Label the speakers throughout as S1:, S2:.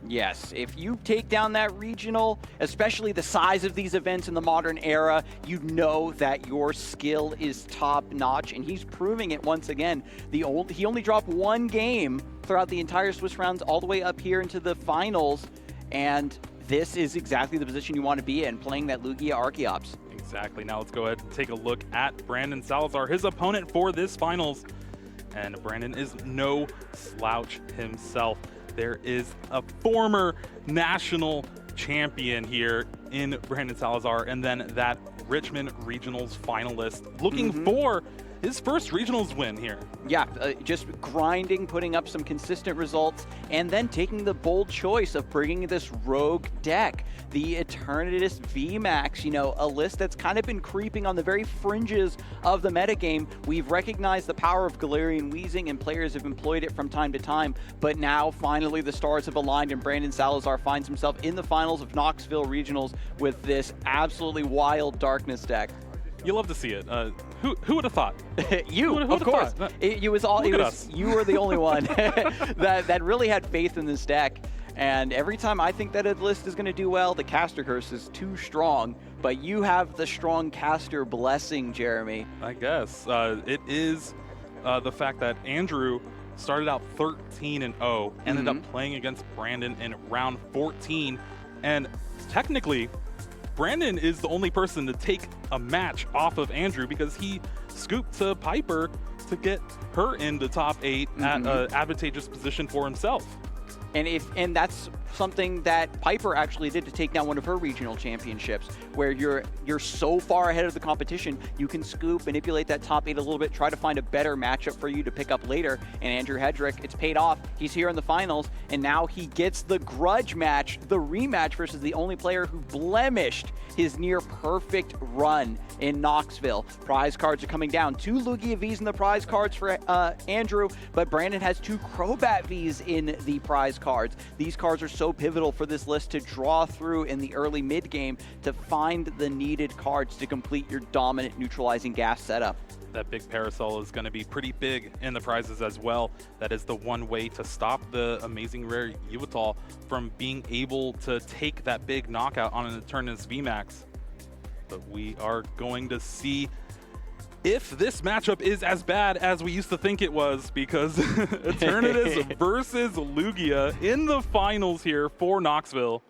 S1: Yes, if you take down that regional, especially the size of these events in the modern era, you know that your skill is top-notch, and he's proving it once again. He only dropped one game throughout the entire Swiss rounds all the way up here into the finals, and this is exactly the position you want to be in, playing that Lugia Archeops.
S2: Exactly. Now let's go ahead and take a look at Brandon Salazar, his opponent for this finals. And Brandon is no slouch himself. There is a former national champion here in Brandon Salazar, and then that Richmond Regionals finalist looking for his first regionals win here.
S1: Yeah, just grinding, putting up some consistent results, and then taking the bold choice of bringing this rogue deck, the Eternatus VMAX, you know, a list that's kind of been creeping on the very fringes of the metagame. We've recognized the power of Galarian Wheezing, and players have employed it from time to time, but now finally the stars have aligned, and Brandon Salazar finds himself in the finals of Knoxville Regionals with this absolutely wild Darkness deck.
S2: You love to see it. Who would have thought?
S1: You, of course. You were the only one that really had faith in this deck. And every time I think that a list is going to do well, the caster curse is too strong. But you have the strong caster blessing, Jeremy.
S2: I guess. It is the fact that Andrew started out 13-0, ended up playing against Brandon in round 14. And technically, Brandon is the only person to take a match off of Andrew because he scooped to Piper to get her in the top 8 at an advantageous position for himself.
S1: And that's something that Piper actually did to take down one of her regional championships, where you're so far ahead of the competition, you can scoop, manipulate that top 8 a little bit, try to find a better matchup for you to pick up later. And Andrew Hedrick, it's paid off. He's here in the finals, and now he gets the grudge match, the rematch versus the only player who blemished his near perfect run in Knoxville. Prize cards are coming down. 2 Lugia Vs in the prize cards for Andrew, but Brandon has 2 Crobat Vs in the prize cards. These cards are so pivotal for this list to draw through in the early mid game to find the needed cards to complete your dominant neutralizing gas setup.
S2: That big parasol is going to be pretty big in the prizes as well. That is the one way to stop the amazing rare Yveltal from being able to take that big knockout on an Eternatus VMAX. But we are going to see if this matchup is as bad as we used to think it was, because Eternatus versus Lugia in the finals here for Knoxville.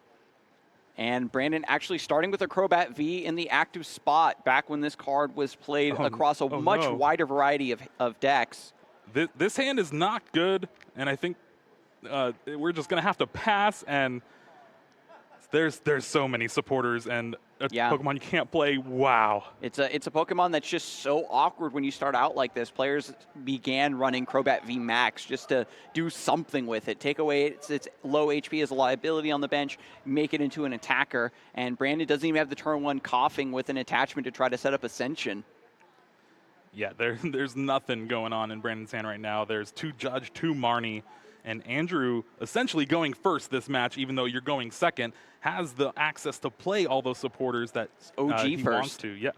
S1: And Brandon actually starting with a Crobat V in the active spot back when this card was played across a much wider variety of decks.
S2: This hand is not good, and I think we're just going to have to pass. And there's so many supporters and a Pokemon you can't play. Wow. It's
S1: a Pokemon that's just so awkward when you start out like this. Players began running Crobat V Max just to do something with it. Take away its low HP as a liability on the bench, make it into an attacker. And Brandon doesn't even have the turn 1 coughing with an attachment to try to set up Ascension.
S2: Yeah, there's nothing going on in Brandon's hand right now. There's 2 Judge, 2 Marnie. And Andrew, essentially going first this match, even though you're going second, has the access to play all those supporters that
S1: OG
S2: he
S1: first.
S2: wants to. Yeah,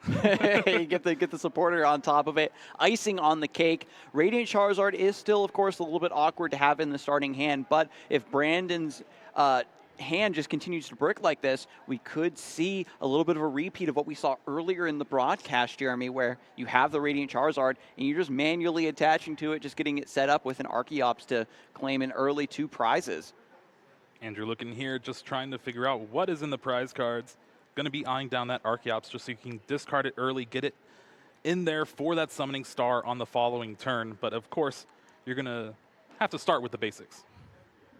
S1: you get the supporter on top of it, icing on the cake. Radiant Charizard is still, of course, a little bit awkward to have in the starting hand, but if Brandon's hand just continues to brick like this, we could see a little bit of a repeat of what we saw earlier in the broadcast, Jeremy, where you have the Radiant Charizard and you're just manually attaching to it, just getting it set up with an Archeops to claim an early 2 prizes.
S2: Andrew looking here, just trying to figure out what is in the prize cards. Going to be eyeing down that Archeops just so you can discard it early, get it in there for that summoning star on the following turn. But of course, you're going to have to start with the basics.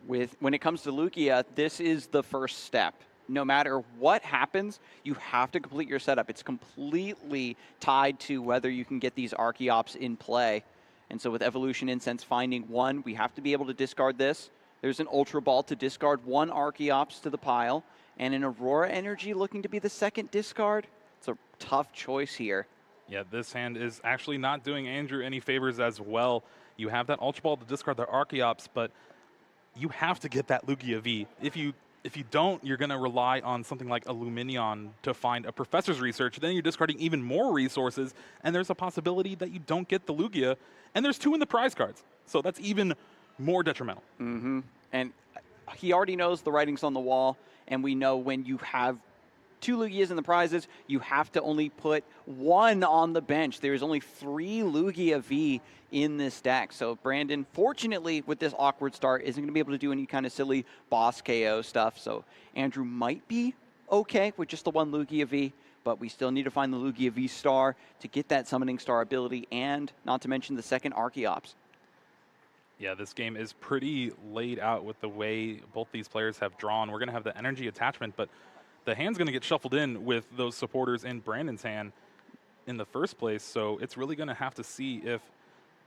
S1: When it comes to Lugia, this is the first step. No matter what happens, you have to complete your setup. It's completely tied to whether you can get these Archeops in play. And so with Evolution Incense finding 1, we have to be able to discard this. There's an Ultra Ball to discard 1 Archeops to the pile. And an Aurora Energy looking to be the second discard. It's a tough choice here.
S2: Yeah, this hand is actually not doing Andrew any favors as well. You have that Ultra Ball to discard the Archeops, but you have to get that Lugia V. If you don't, you're going to rely on something like a Luminion to find a Professor's Research. Then you're discarding even more resources, and there's a possibility that you don't get the Lugia. And there's 2 in the prize cards, so that's even more detrimental.
S1: And he already knows the writing's on the wall, and we know when you have 2 Lugias in the prizes, you have to only put 1 on the bench. There's only 3 Lugia V in this deck. So Brandon, fortunately, with this awkward start, isn't going to be able to do any kind of silly boss KO stuff. So Andrew might be okay with just the 1 Lugia V, but we still need to find the Lugia V star to get that summoning star ability, and not to mention the second Archeops.
S2: Yeah, this game is pretty laid out with the way both these players have drawn. We're going to have the energy attachment, but the hand's going to get shuffled in with those supporters in Brandon's hand in the first place. So it's really going to have to see if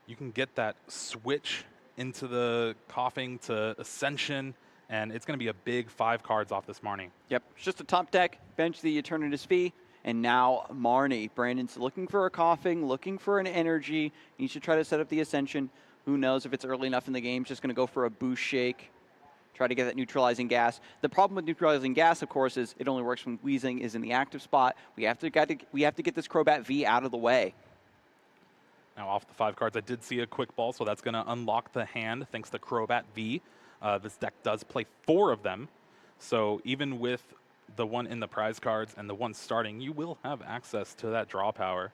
S2: you can get that switch into the Coughing to Ascension, and it's going to be a big 5 cards off this Marnie.
S1: Yep, it's just a top deck, bench the Eternatus V, and now Marnie. Brandon's looking for a Coughing, looking for an energy. He should try to set up the Ascension. Who knows if it's early enough in the game. He's just going to go for a boost shake, try to get that neutralizing gas. The problem with neutralizing gas, of course, is it only works when Wheezing is in the active spot. We have to get this Crobat V out of the way.
S2: Now off the 5 cards, I did see a quick ball, so that's going to unlock the hand thanks to Crobat V. This deck does play 4 of them, so even with the 1 in the prize cards and the 1 starting, you will have access to that draw power.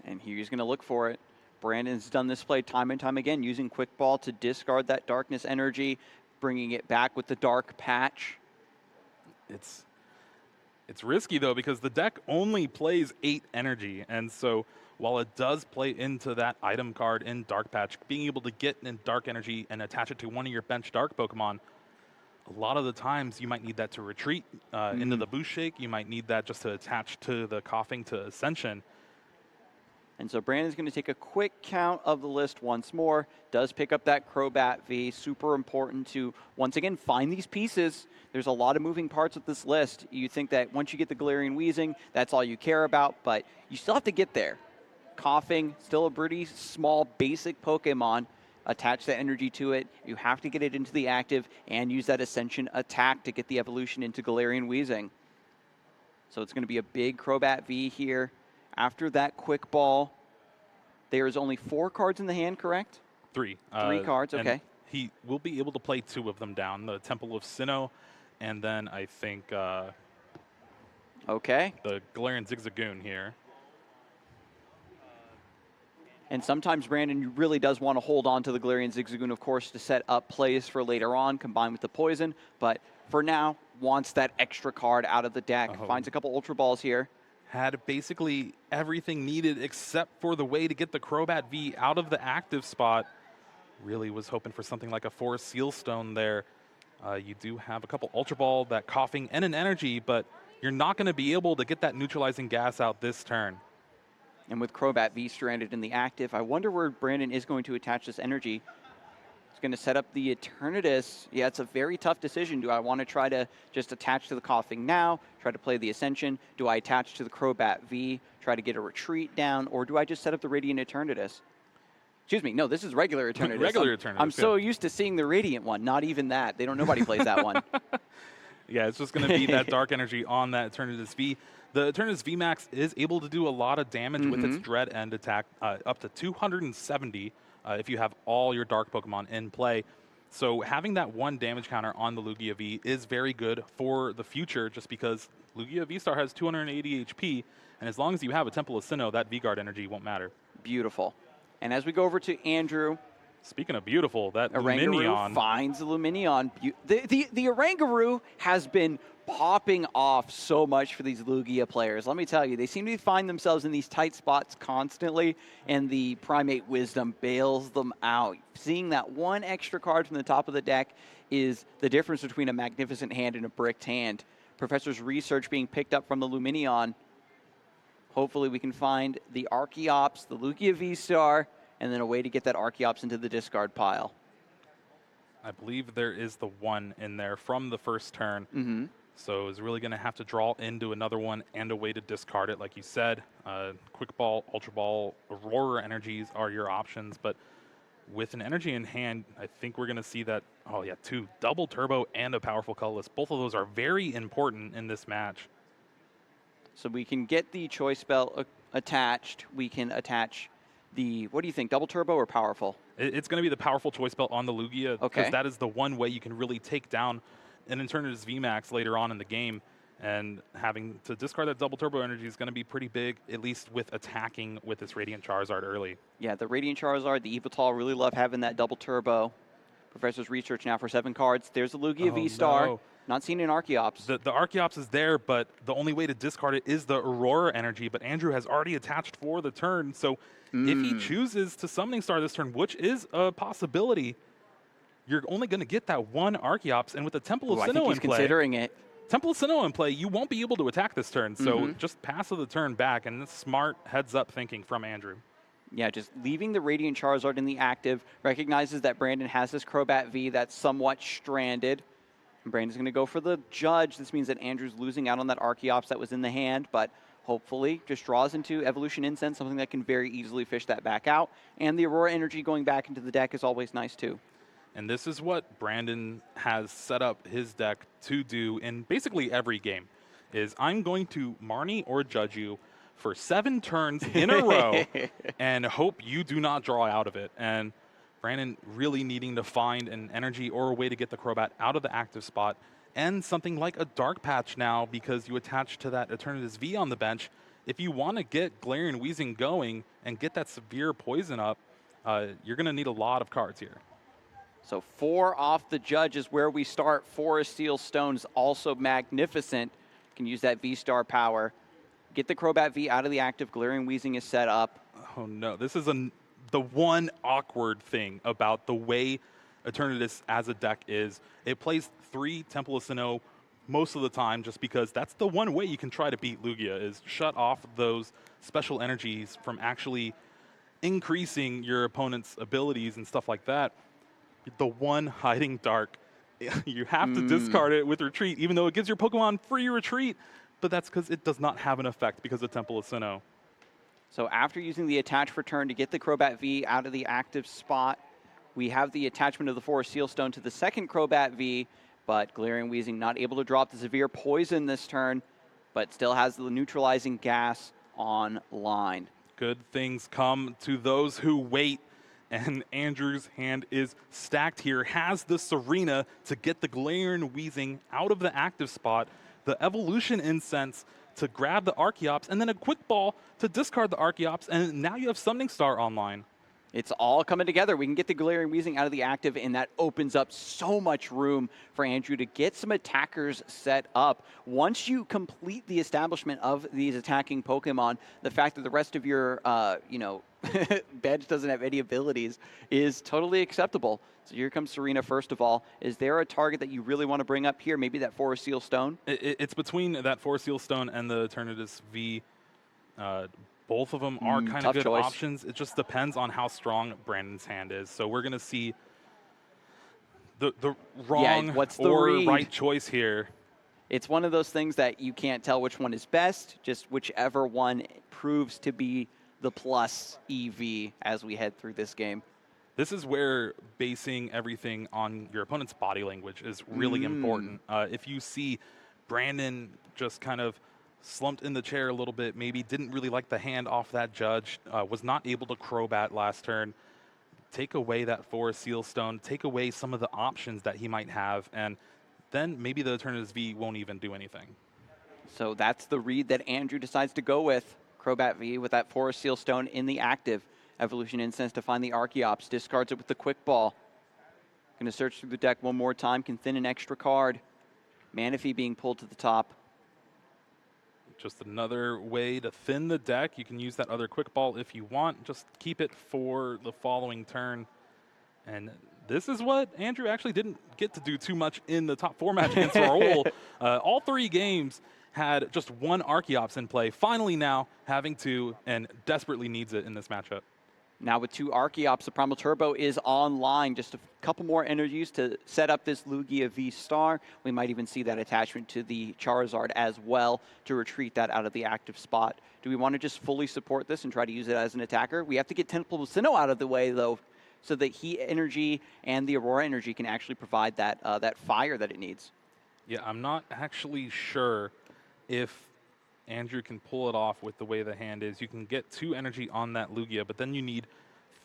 S1: And he's going to look for it. Brandon's done this play time and time again, using Quick Ball to discard that Darkness energy, bringing it back with the Dark Patch.
S2: It's risky, though, because the deck only plays 8 energy, and so while it does play into that item card in Dark Patch, being able to get in Dark Energy and attach it to one of your bench Dark Pokemon, a lot of the times you might need that to retreat into the Boost Shake. You might need that just to attach to the Coughing to Ascension.
S1: And so Brandon's going to take a quick count of the list once more. Does pick up that Crobat V. Super important to, once again, find these pieces. There's a lot of moving parts with this list. You think that once you get the Galarian Wheezing, that's all you care about, but you still have to get there. Coughing, still a pretty small, basic Pokemon. Attach that energy to it. You have to get it into the active and use that Ascension attack to get the evolution into Galarian Wheezing. So it's going to be a big Crobat V here. After that Quick Ball, there is only 4 cards in the hand, correct?
S2: 3.
S1: 3 cards, okay.
S2: He will be able to play 2 of them down, the Temple of Sinnoh, and then I think
S1: okay.
S2: the Galarian Zigzagoon here.
S1: And sometimes Brandon really does want to hold on to the Galarian Zigzagoon, of course, to set up plays for later on, combined with the poison. But for now, wants that extra card out of the deck. Finds a couple Ultra Balls here.
S2: Had basically everything needed except for the way to get the Crobat V out of the active spot. Really was hoping for something like a Forest Seal Stone there. You do have a couple Ultra Ball, that Coughing, and an energy, but you're not going to be able to get that neutralizing gas out this turn.
S1: And with Crobat V stranded in the active, I wonder where Brandon is going to attach this energy. He's going to set up the Eternatus. Yeah, it's a very tough decision. Do I want to try to just attach to the Coughing now, try to play the Ascension? Do I attach to the Crobat V, try to get a retreat down, or do I just set up the Radiant Eternatus? Excuse me, no, this is regular Eternatus.
S2: Regular Eternatus.
S1: I'm so used to seeing the Radiant one, not even that. Nobody plays that one.
S2: Yeah, it's just going to be that Dark Energy on that Eternatus V. The Eternatus VMAX is able to do a lot of damage with its Dread End attack, up to 270 if you have all your Dark Pokemon in play. So having that 1 damage counter on the Lugia V is very good for the future, just because Lugia V-Star has 280 HP, and as long as you have a Temple of Sinnoh, that V-Guard energy won't matter.
S1: Beautiful. And as we go over to Andrew,
S2: speaking of beautiful, that
S1: Oranguru
S2: Lumineon
S1: finds the Lumineon. The Oranguru has been popping off so much for these Lugia players. Let me tell you, they seem to find themselves in these tight spots constantly, and the Primate Wisdom bails them out. Seeing that 1 extra card from the top of the deck is the difference between a magnificent hand and a bricked hand. Professor's research being picked up from the Lumineon. Hopefully we can find the Archeops, the Lugia V-Star, and then a way to get that Archeops into the discard pile.
S2: I believe there is the 1 in there from the first turn. So it's really going to have to draw into another one and a way to discard it, like you said. Quick Ball, Ultra Ball, Aurora energies are your options. But with an energy in hand, I think we're going to see that, 2 double turbo and a powerful colorless. Both of those are very important in this match.
S1: So we can get the Choice Spell attached. We can attach the, what do you think, double turbo or powerful?
S2: It's going to be the powerful choice belt on the Lugia, because
S1: Okay.
S2: that is the one way you can really take down an Eternatus VMAX later on in the game. And having to discard that double turbo energy is going to be pretty big, at least with attacking with this Radiant Charizard early.
S1: Yeah, the Radiant Charizard, the Evital really love having that double turbo. Professor's research now for 7 cards. There's a Lugia V-Star.
S2: No.
S1: Not seeing an Archeops.
S2: The Archeops is there, but the only way to discard it is the Aurora energy. But Andrew has already attached for the turn, so if he chooses to Summoning Star this turn, which is a possibility, you're only going to get that one Archeops. And with the Temple of
S1: I think
S2: Sinnoh
S1: he's
S2: in play,
S1: considering it.
S2: Temple of Sinnoh in play, you won't be able to attack this turn. So just pass the turn back, and it's smart heads-up thinking from Andrew.
S1: Yeah, just leaving the Radiant Charizard in the active, recognizes that Brandon has this Crobat V that's somewhat stranded. And Brandon's going to go for the Judge. This means that Andrew's losing out on that Archeops that was in the hand, but hopefully just draws into Evolution Incense, something that can very easily fish that back out. And the Aurora Energy going back into the deck is always nice too.
S2: And this is what Brandon has set up his deck to do in basically every game, is I'm going to Marnie or Judge you for 7 turns in a row and hope you do not draw out of it. And Brandon really needing to find an energy or a way to get the Crobat out of the active spot, and something like a Dark Patch now, because you attach to that Eternatus V on the bench. If you want to get Galarian Weezing going and get that severe poison up, you're going to need a lot of cards here.
S1: So 4 off the Judge is where we start. Forest Seal Stone's also magnificent. Can use that V-Star power. Get the Crobat V out of the active. Galarian Weezing is set up.
S2: Oh no, this is the one awkward thing about the way Eternatus as a deck is. It plays 3 Temple of Sinnoh most of the time, just because that's the one way you can try to beat Lugia, is shut off those special energies from actually increasing your opponent's abilities and stuff like that. The one Hiding Dark, you have to discard it with Retreat, even though it gives your Pokemon free retreat, but that's because it does not have an effect because of Temple of Sinnoh.
S1: So after using the attach for turn to get the Crobat V out of the active spot, we have the attachment of the Forest Seal Stone to the second Crobat V, but Galarian Weezing not able to drop the severe poison this turn, but still has the neutralizing gas online.
S2: Good things come to those who wait, and Andrew's hand is stacked here. Has the Serena to get the Galarian Weezing out of the active spot, the Evolution Incense to grab the Archeops, and then a Quick Ball to discard the Archeops, and now you have Summoning Star online.
S1: It's all coming together. We can get the Galarian Weezing out of the active, and that opens up so much room for Andrew to get some attackers set up. Once you complete the establishment of these attacking Pokemon, the fact that the rest of your, bench doesn't have any abilities is totally acceptable. So here comes Serena first of all. Is there a target that you really want to bring up here? Maybe that Forest Seal Stone?
S2: It's between that Forest Seal Stone and the Eternatus V. Both of them are kind of good
S1: choice.
S2: options. It just depends on how strong Brandon's hand is. So we're going to see the wrong or right choice here.
S1: It's one of those things that you can't tell which one is best, just whichever one proves to be the plus EV as we head through this game.
S2: This is where basing everything on your opponent's body language is really important. If you see Brandon just kind of slumped in the chair a little bit, maybe didn't really like the hand off that Judge, was not able to Crobat last turn, take away that Forest Seal Stone, take away some of the options that he might have, and then maybe the Eternatus V won't even do anything.
S1: So that's the read that Andrew decides to go with. Crobat V with that Forest Seal Stone in the active. Evolution Incense to find the Archeops. Discards it with the Quick Ball. Going to search through the deck one more time. Can thin an extra card. Manaphy being pulled to the top.
S2: Just another way to thin the deck. You can use that other Quick Ball if you want. Just keep it for the following turn. And this is what Andrew actually didn't get to do too much in the top 4 match against Raul. All 3 games had just 1 Archeops in play. Finally now having 2, and desperately needs it in this matchup.
S1: Now with 2 Archeops, the Primal Turbo is online. Just a couple more energies to set up this Lugia V-Star. We might even see that attachment to the Charizard as well to retreat that out of the active spot. Do we want to just fully support this and try to use it as an attacker? We have to get Temple of Sinnoh out of the way, though, so that Heat Energy and the Aurora Energy can actually provide that, that fire that it needs.
S2: Yeah, I'm not actually sure if Andrew can pull it off with the way the hand is. You can get 2 energy on that Lugia, but then you need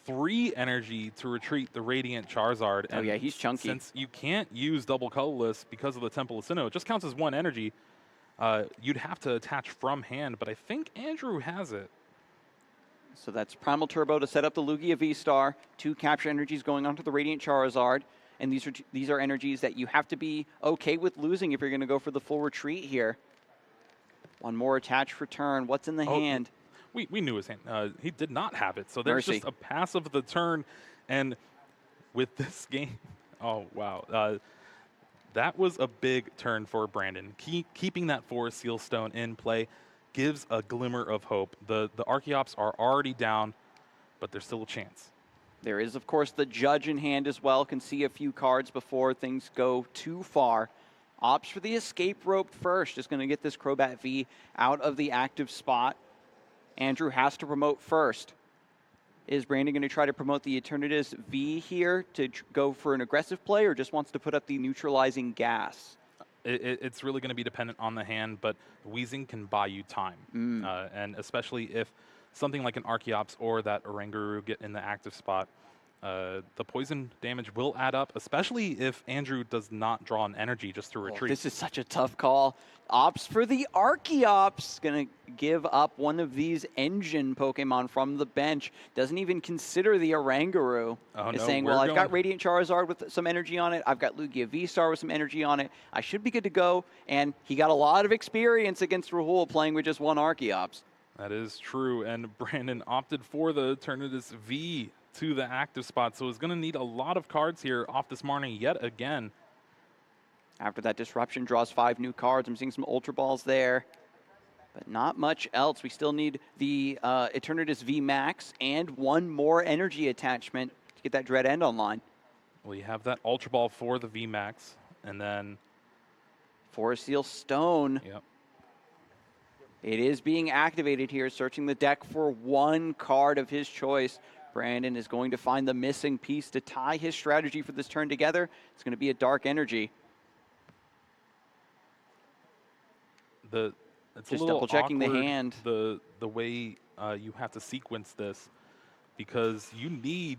S2: 3 energy to retreat the Radiant Charizard.
S1: Oh,
S2: and
S1: yeah, he's chunky.
S2: Since you can't use double colorless because of the Temple of Sinnoh, it just counts as 1 energy. You'd have to attach from hand, but I think Andrew has it.
S1: So that's Primal Turbo to set up the Lugia V-Star. 2 capture energies going onto the Radiant Charizard. And these are energies that you have to be okay with losing if you're going to go for the full retreat here. 1 more attach for turn. What's in the hand?
S2: We knew his hand. He did not have it. So there's
S1: Mercy.
S2: just a pass of the turn. And with this game, oh, wow. That was a big turn for Brandon. Keeping that Forest Seal Stone in play gives a glimmer of hope. The Archeops are already down, but there's still a chance.
S1: There is, of course, the Judge in hand as well. Can see a few cards before things go too far. Opts for the escape rope first. Just going to get this Crobat V out of the active spot. Andrew has to promote first. Is Brandon going to try to promote the Eternatus V here to go for an aggressive play, or just wants to put up the neutralizing gas?
S2: It's really going to be dependent on the hand, but Weezing can buy you time. And especially if something like an Archeops or that Oranguru get in the active spot, the poison damage will add up, especially if Andrew does not draw an energy just to retreat.
S1: This is such a tough call. Opts for the Archeops. Going to give up one of these engine Pokemon from the bench. Doesn't even consider the Oranguru. Is saying, well, I've got Radiant Charizard with some energy on it. I've got Lugia V-Star with some energy on it. I should be good to go. And he got a lot of experience against Rahul playing with just 1 Archeops.
S2: That is true. And Brandon opted for the Eternatus V to the active spot. So he's going to need a lot of cards here off this morning yet again.
S1: After that disruption, draws 5 new cards. I'm seeing some Ultra Balls there, but not much else. We still need the Eternatus V Max and 1 more energy attachment to get that Dread End online.
S2: Well, you have that Ultra Ball for the V Max, and then
S1: Forest Seal Stone.
S2: Yep.
S1: It is being activated here, searching the deck for 1 card of his choice. Brandon is going to find the missing piece to tie his strategy for this turn together. It's going to be a Dark Energy.
S2: It's
S1: just
S2: a little
S1: double-checking the
S2: awkward,
S1: hand.
S2: The way you have to sequence this, because you need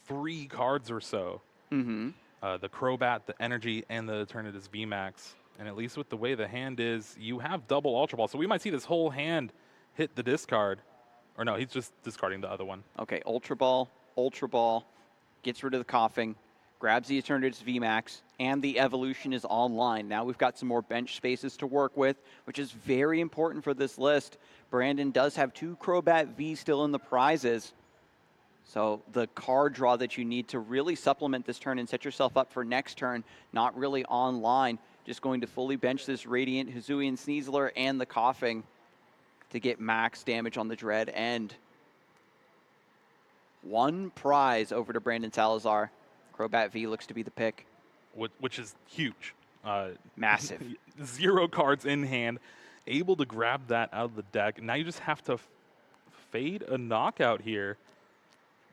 S2: 3 cards or so. The Crobat, the Energy, and the Eternatus VMAX. And at least with the way the hand is, you have double Ultra Ball. So we might see this whole hand hit the discard. Or no, he's just discarding the other one.
S1: Okay, Ultra Ball, gets rid of the coughing, grabs the Eternatus VMAX, and the evolution is online. Now we've got some more bench spaces to work with, which is very important for this list. Brandon does have 2 Crobat V still in the prizes. So the card draw that you need to really supplement this turn and set yourself up for next turn, not really online. Just going to fully bench this Radiant, Hisuian Sneasler, and the coughing to get max damage on the Dread End. 1 prize over to Brandon Salazar. Crobat V looks to be the pick.
S2: Which is huge.
S1: Massive.
S2: 0 cards in hand, able to grab that out of the deck. Now you just have to fade a knockout here.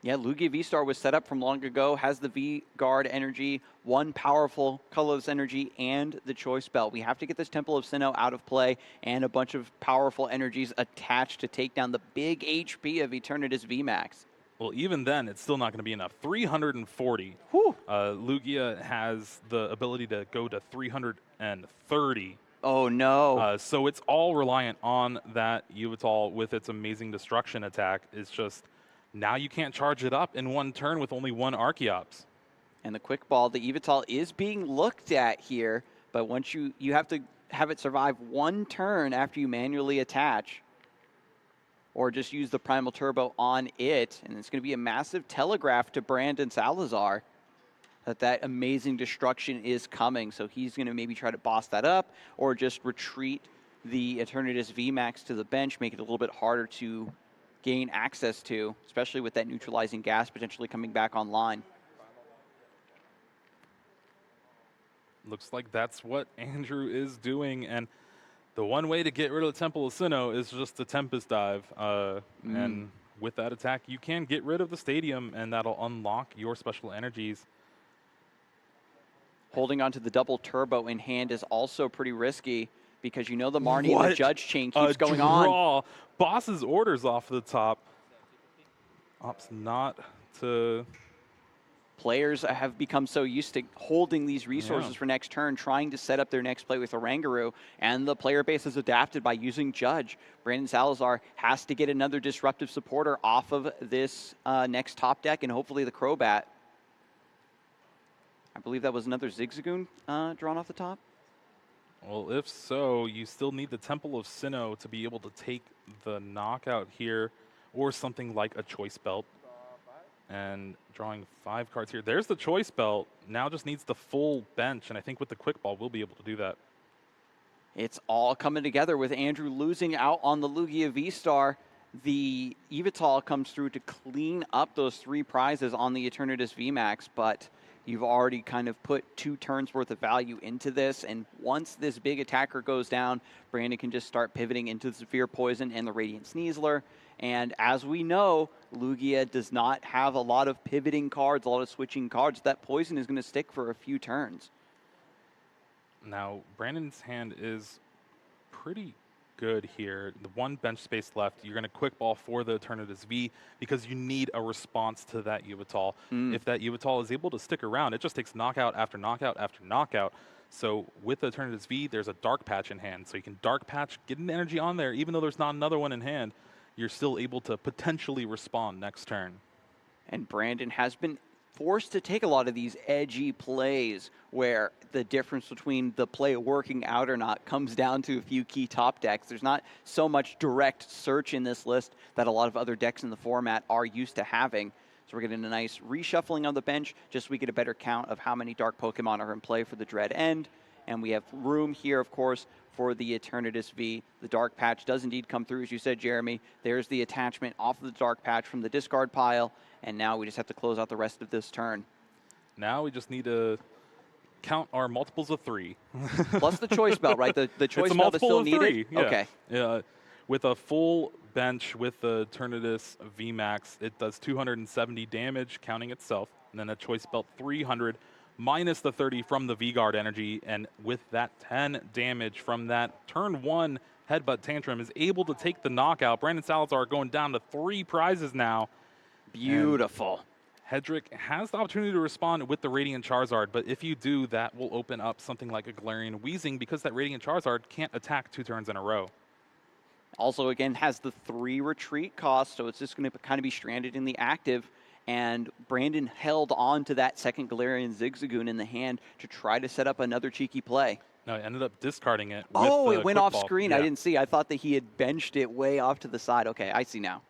S1: Yeah, Lugia V-Star was set up from long ago, has the V-Guard energy, 1 powerful colorless energy, and the Choice Belt. We have to get this Temple of Sinnoh out of play and a bunch of powerful energies attached to take down the big HP of Eternatus VMAX.
S2: Well, even then, it's still not going to be enough. 340.
S1: Whew.
S2: Lugia has the ability to go to 330.
S1: Oh, no.
S2: So it's all reliant on that Yveltal with its amazing destruction attack. It's just, now you can't charge it up in 1 turn with only 1 Archeops.
S1: And the Quick Ball, the Yveltal is being looked at here, but once you have to have it survive 1 turn after you manually attach, or just use the Primal Turbo on it, and it's going to be a massive telegraph to Brandon Salazar that amazing destruction is coming. So he's going to maybe try to boss that up, or just retreat the Eternatus VMAX to the bench, make it a little bit harder to gain access to, especially with that neutralizing gas potentially coming back online.
S2: Looks like that's what Andrew is doing, and the one way to get rid of the Temple of Sinnoh is just the Tempest Dive. And with that attack, you can get rid of the stadium, and that'll unlock your special energies.
S1: Holding on to the double turbo in hand is also pretty risky, because you know the Marnie and the Judge chain keeps going on.
S2: Boss's orders off the top. Ops not to...
S1: Players have become so used to holding these resources for next turn, trying to set up their next play with Oranguru, and the player base has adapted by using Judge. Brandon Salazar has to get another disruptive supporter off of this next top deck, and hopefully the Crobat. I believe that was another Zigzagoon drawn off the top.
S2: Well, if so, you still need the Temple of Sinnoh to be able to take the knockout here, or something like a Choice Belt. And drawing 5 cards here. There's the Choice Belt. Now just needs the full bench, and I think with the Quick Ball, we'll be able to do that.
S1: It's all coming together with Andrew losing out on the Lugia V-Star. The Evital comes through to clean up those 3 prizes on the Eternatus VMAX, but you've already kind of put 2 turns worth of value into this, and once this big attacker goes down, Brandon can just start pivoting into the Severe Poison and the Radiant Sneasler. And as we know, Lugia does not have a lot of pivoting cards, a lot of switching cards. That Poison is going to stick for a few turns.
S2: Now, Brandon's hand is pretty good here. The 1 bench space left. You're going to Quick Ball for the Eternatus V because you need a response to that Yveltal. If that Yveltal is able to stick around, it just takes knockout after knockout after knockout. So with the Eternatus V, there's a Dark Patch in hand. So you can Dark Patch, get an energy on there, even though there's not another one in hand. You're still able to potentially respond next turn.
S1: And Brandon has been forced to take a lot of these edgy plays where the difference between the play working out or not comes down to a few key top decks. There's not so much direct search in this list that a lot of other decks in the format are used to having. So we're getting a nice reshuffling on the bench, just so we get a better count of how many Dark Pokemon are in play for the Dread End. And we have room here, of course, for the Eternatus V. The Dark Patch does indeed come through, as you said, Jeremy. There's the attachment off of the Dark Patch from the discard pile, and now we just have to close out the rest of this turn.
S2: Now we just need to count our multiples of 3.
S1: Plus the Choice Belt, right? The Choice Belt is still needed?
S2: Yeah.
S1: Okay.
S2: Yeah. With a full bench with the Eternatus VMAX, it does 270 damage, counting itself, and then a Choice Belt 300, minus the 30 from the V-Guard energy, and with that 10 damage from that turn 1 Headbutt Tantrum is able to take the knockout. Brandon Salazar going down to 3 prizes now.
S1: Beautiful.
S2: And Hedrick has the opportunity to respond with the Radiant Charizard, but if you do, that will open up something like a Galarian Weezing because that Radiant Charizard can't attack 2 turns in a row.
S1: Also, again, has the 3 retreat cost, so it's just going to kind of be stranded in the active. And Brandon held on to that second Galarian Zigzagoon in the hand to try to set up another cheeky play.
S2: No, he ended up discarding it.
S1: Oh,
S2: with
S1: it went
S2: Quick
S1: off
S2: Ball.
S1: screen.
S2: Yeah.
S1: I didn't see. I thought that he had benched it way off to the side. Okay, I see now.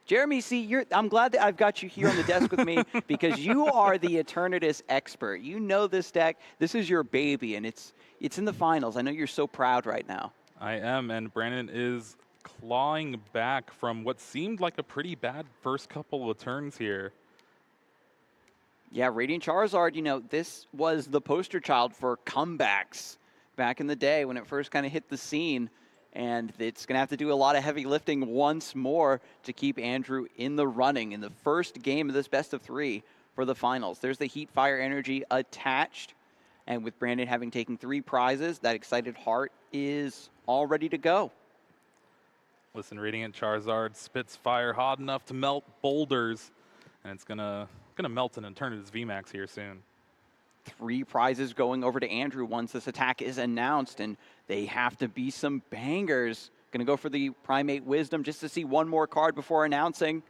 S1: Jeremy, see, I'm glad that I've got you here on the desk with me because you are the Eternatus expert. You know this deck. This is your baby, and it's in the finals. I know you're so proud right now.
S2: I am, and Brandon is clawing back from what seemed like a pretty bad first couple of turns here.
S1: Yeah, Radiant Charizard, you know, this was the poster child for comebacks back in the day when it first kind of hit the scene. And it's going to have to do a lot of heavy lifting once more to keep Andrew in the running in the first game of this best of 3 for the finals. There's the Heat Fire Energy attached. And with Brandon having taken 3 prizes, that excited heart is all ready to go.
S2: Listen, Radiant Charizard spits fire hot enough to melt boulders. And it's gonna melt an Eternatus VMAX here soon.
S1: 3 prizes going over to Andrew once this attack is announced, and they have to be some bangers. Going to go for the Primate Wisdom just to see one more card before announcing.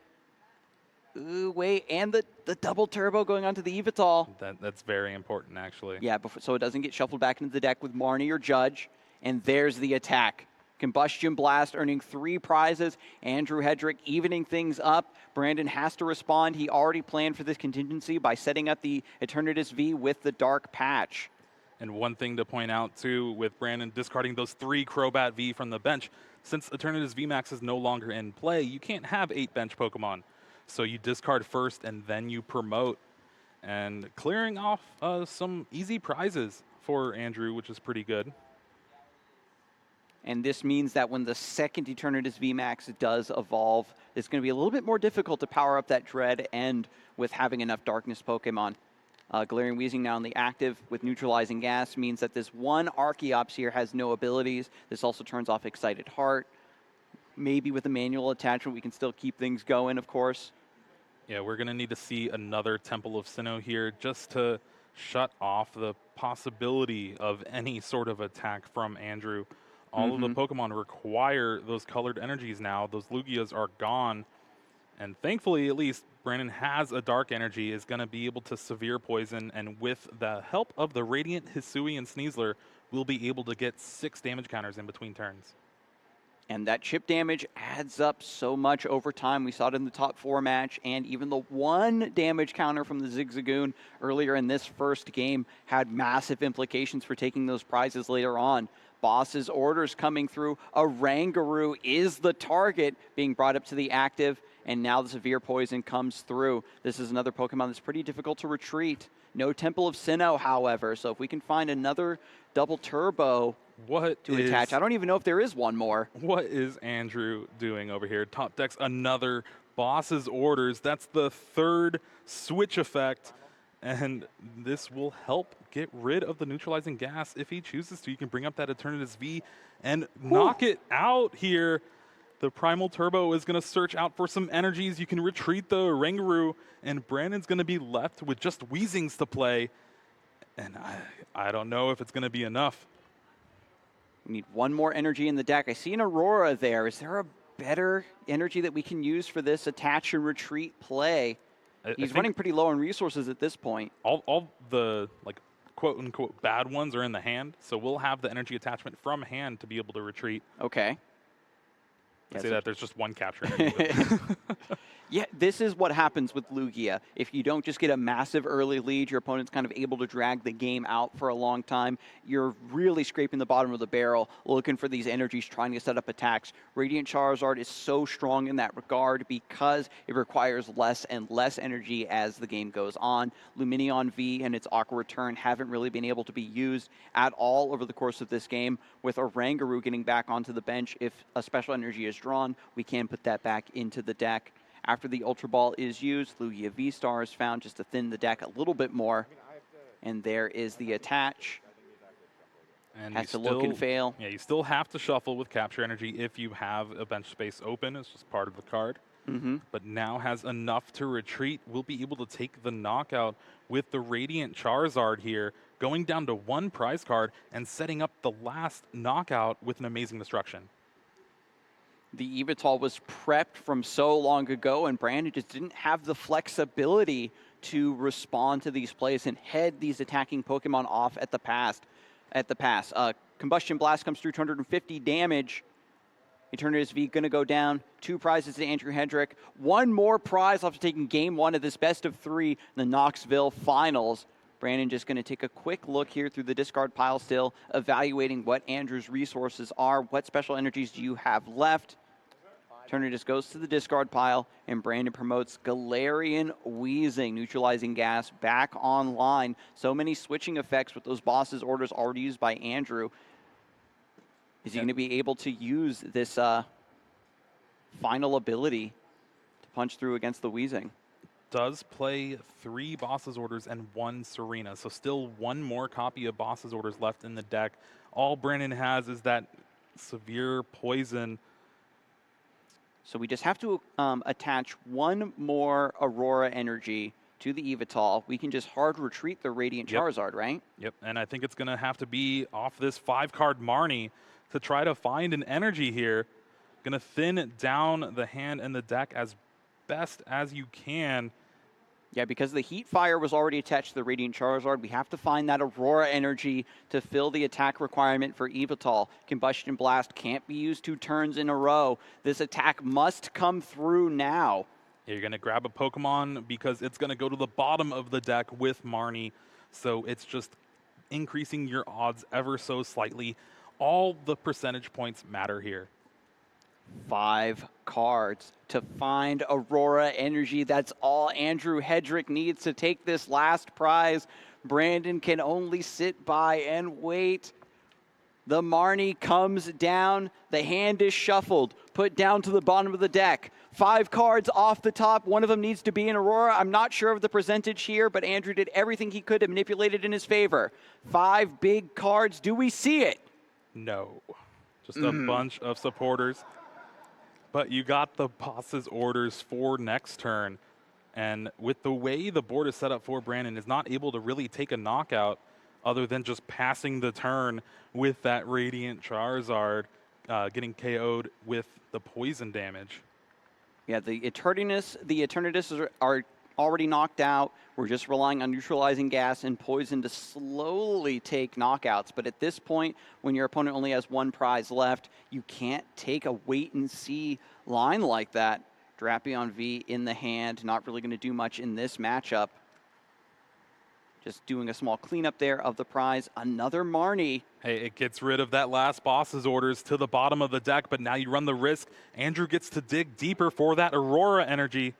S1: Ooh, wait, and the double turbo going onto the Evital.
S2: That's very important, actually.
S1: Yeah, so it doesn't get shuffled back into the deck with Marnie or Judge. And there's the attack. Combustion Blast earning 3 prizes. Andrew Hedrick evening things up. Brandon has to respond. He already planned for this contingency by setting up the Eternatus V with the Dark Patch.
S2: And one thing to point out, too, with Brandon discarding those 3 Crobat V from the bench, since Eternatus VMAX is no longer in play, you can't have 8 bench Pokemon. So you discard first and then you promote. And clearing off some easy prizes for Andrew, which is pretty good.
S1: And this means that when the second Eternatus VMAX does evolve, it's going to be a little bit more difficult to power up that Dread End with having enough Darkness Pokemon. Galarian Weezing now in the active with Neutralizing Gas means that this one Archeops here has no abilities. This also turns off Excited Heart. Maybe with a manual attachment we can still keep things going, of course.
S2: Yeah, we're going to need to see another Temple of Sinnoh here just to shut off the possibility of any sort of attack from Andrew. All of the Pokemon require those colored energies now. Those Lugias are gone. And thankfully, at least, Brandon has a Dark Energy, is going to be able to Severe Poison. And with the help of the Radiant, Hisui, and Sneasler, we'll be able to get 6 damage counters in between turns.
S1: And that chip damage adds up so much over time. We saw it in the top 4 match, and even the 1 damage counter from the Zigzagoon earlier in this first game had massive implications for taking those prizes later on. Boss's orders coming through. A Rangaroo is the target being brought up to the active, and now the Severe Poison comes through. This is another Pokemon that's pretty difficult to retreat. No Temple of Sinnoh, however, so if we can find another double turbo to attach. I don't even know if there is one more.
S2: What is Andrew doing over here? Top decks another Boss's Orders. That's the 3rd switch effect, and this will help get rid of the neutralizing gas if he chooses to. You can bring up that Eternatus V and knock it out here. The Primal Turbo is going to search out for some energies. You can retreat the Rangaroo, and Brandon's going to be left with just Weezings to play, and I don't know if it's going to be enough.
S1: We need one more energy in the deck. I see an Aurora there. Is there a better energy that we can use for this attach and retreat play? He's running pretty low on resources at this point.
S2: All the, like, quote-unquote bad ones are in the hand, so we'll have the energy attachment from hand to be able to retreat.
S1: Okay.
S2: I say that there's just one capture energy.
S1: Yeah, this is what happens with Lugia. If you don't just get a massive early lead, your opponent's kind of able to drag the game out for a long time. You're really scraping the bottom of the barrel, looking for these energies, trying to set up attacks. Radiant Charizard is so strong in that regard because it requires less and less energy as the game goes on. Lumineon V and its Aqua Return haven't really been able to be used at all over the course of this game. With a Rangaroo getting back onto the bench, if a special energy is drawn, we can put that back into the deck. After the Ultra Ball is used, Lugia V-Star is found just to thin the deck a little bit more. And there is the attach. And has to look and fail.
S2: Yeah, you still have to shuffle with Capture Energy if you have a bench space open. It's just part of the card. But now has enough to retreat. We'll be able to take the knockout with the Radiant Charizard here, going down to 1 prize card and setting up the last knockout with an Amazing Destruction.
S1: The Evital was prepped from so long ago, and Brandon just didn't have the flexibility to respond to these plays and head these attacking Pokemon off at the pass. Combustion Blast comes through, 250 damage. Eternatus V going to go down. 2 prizes to Andrew Hedrick. 1 more prize after taking game 1 of this best of 3 in the Knoxville Finals. Brandon just going to take a quick look here through the discard pile still, evaluating what Andrew's resources are. What special energies do you have left? Turner just goes to the discard pile, and Brandon promotes Galarian Weezing, neutralizing gas, back online. So many switching effects with those Boss's Orders already used by Andrew. Is he going to be able to use this final ability to punch through against the Weezing?
S2: Does play 3 Boss's Orders and 1 Serena, so still 1 more copy of Boss's Orders left in the deck. All Brandon has is that Severe Poison.
S1: So we just have to attach 1 more Aurora energy to the Evital. We can just hard retreat the Radiant Charizard, right?
S2: Yep, and I think it's going to have to be off this 5-card Marnie to try to find an energy here. Going to thin down the hand and the deck as best as you can.
S1: Yeah, because the Heat Fire was already attached to the Radiant Charizard, we have to find that Aurora energy to fill the attack requirement for Evital. Combustion Blast can't be used 2 turns in a row. This attack must come through now.
S2: You're going to grab a Pokemon because it's going to go to the bottom of the deck with Marnie, so it's just increasing your odds ever so slightly. All the percentage points matter here.
S1: 5 cards to find Aurora energy. That's all Andrew Hedrick needs to take this last prize. Brandon can only sit by and wait. The Marnie comes down. The hand is shuffled, put down to the bottom of the deck. 5 cards off the top. One of them needs to be an Aurora. I'm not sure of the percentage here, but Andrew did everything he could to manipulate it in his favor. 5 big cards. Do we see it?
S2: No. Just a bunch of supporters. But you got the Boss's Orders for next turn. And with the way the board is set up for Brandon, is not able to really take a knockout other than just passing the turn with that Radiant Charizard, getting KO'd with the poison damage.
S1: Yeah, the Eternatus are already knocked out. We're just relying on neutralizing gas and poison to slowly take knockouts. But at this point, when your opponent only has one prize left, you can't take a wait-and-see line like that. Drapion V in the hand, not really going to do much in this matchup. Just doing a small cleanup there of the prize. Another Marnie.
S2: Hey, it gets rid of that last boss's orders to the bottom of the deck, but now you run the risk. Andrew gets to dig deeper for that Aurora energy.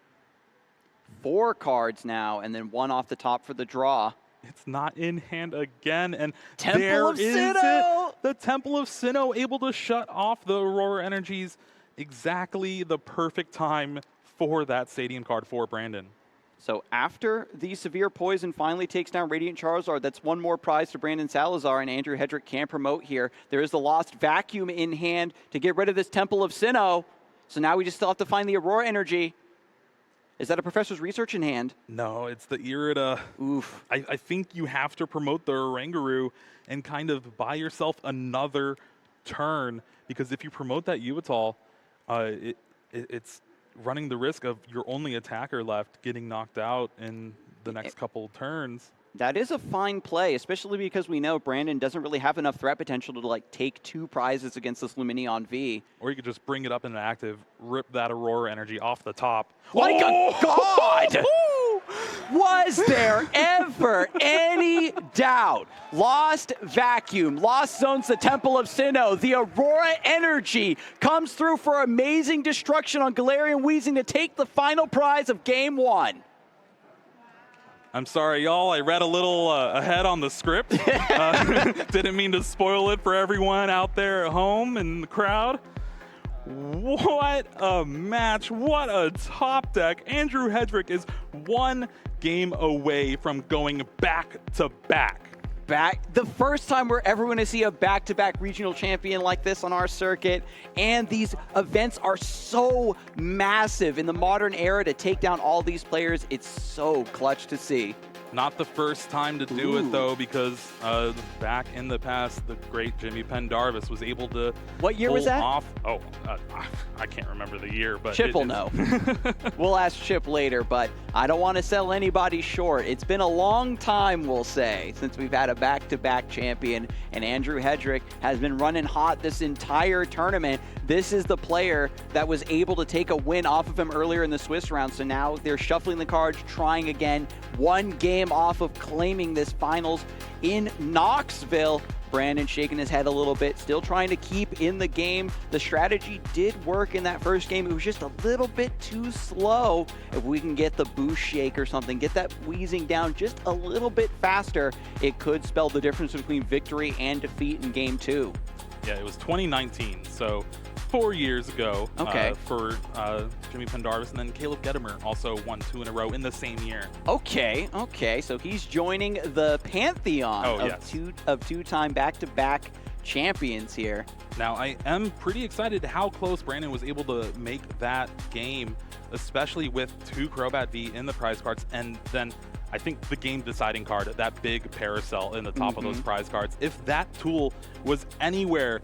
S1: 4 cards now, and then 1 off the top for the draw.
S2: It's not in hand again, and
S1: Temple
S2: there
S1: of
S2: is
S1: Sinnoh!
S2: it. The Temple of Sinnoh able to shut off the Aurora energies. Exactly the perfect time for that Stadium card for Brandon.
S1: So after the severe poison finally takes down Radiant Charizard, that's 1 more prize to Brandon Salazar, and Andrew Hedrick can promote here. There is the Lost Vacuum in hand to get rid of this Temple of Sinnoh. So now we just still have to find the Aurora energy. Is that a Professor's Research in hand?
S2: No, it's the Irida.
S1: Oof.
S2: I think you have to promote the Oranguru and kind of buy yourself another turn, because if you promote that Yveltal, it's running the risk of your only attacker left getting knocked out in the next couple turns.
S1: That is a fine play, especially because we know Brandon doesn't really have enough threat potential to like take 2 prizes against this Lumineon V.
S2: Or you could just bring it up in an active, rip that Aurora energy off the top.
S1: Like a god! Was there ever any doubt? Lost Vacuum, Lost Zones, the Temple of Sinnoh, the Aurora energy comes through for amazing destruction on Galarian Weezing to take the final prize of Game 1.
S2: I'm sorry, y'all. I read a little ahead on the script. Didn't mean to spoil it for everyone out there at home in the crowd. What a match. What a top deck. Andrew Hedrick is 1 game away from going back-to-back.
S1: The first time we're ever going to see a back-to-back regional champion like this on our circuit. And these events are so massive in the modern era to take down all these players. It's so clutch to see.
S2: Not the first time to do it, though, because back in the past, the great Jimmy Pendarvis was able to
S1: What year was that?
S2: I can't remember the year, but
S1: Chip will know. We'll ask Chip later, but I don't want to sell anybody short. It's been a long time, we'll say, since we've had a back-to-back champion, and Andrew Hedrick has been running hot this entire tournament. This is the player that was able to take a win off of him earlier in the Swiss round, so now they're shuffling the cards, trying again. 1 game off of claiming this finals in Knoxville. Brandon shaking his head a little bit, still trying to keep in the game. The strategy did work in that first game. It was just a little bit too slow. If we can get the boost shake or something, get that wheezing down just a little bit faster, it could spell the difference between victory and defeat in game 2.
S2: Yeah, it was 2019, so 4 years ago for Jimmy Pendarvis, and then Caleb Gedimer also won 2 in a row in the same year.
S1: Okay, so he's joining the pantheon of two-time back-to-back champions here.
S2: Now, I am pretty excited how close Brandon was able to make that game, especially with 2 Crobat V in the prize cards, and then I think the game-deciding card, that big Paracel in the top of those prize cards. If that tool was anywhere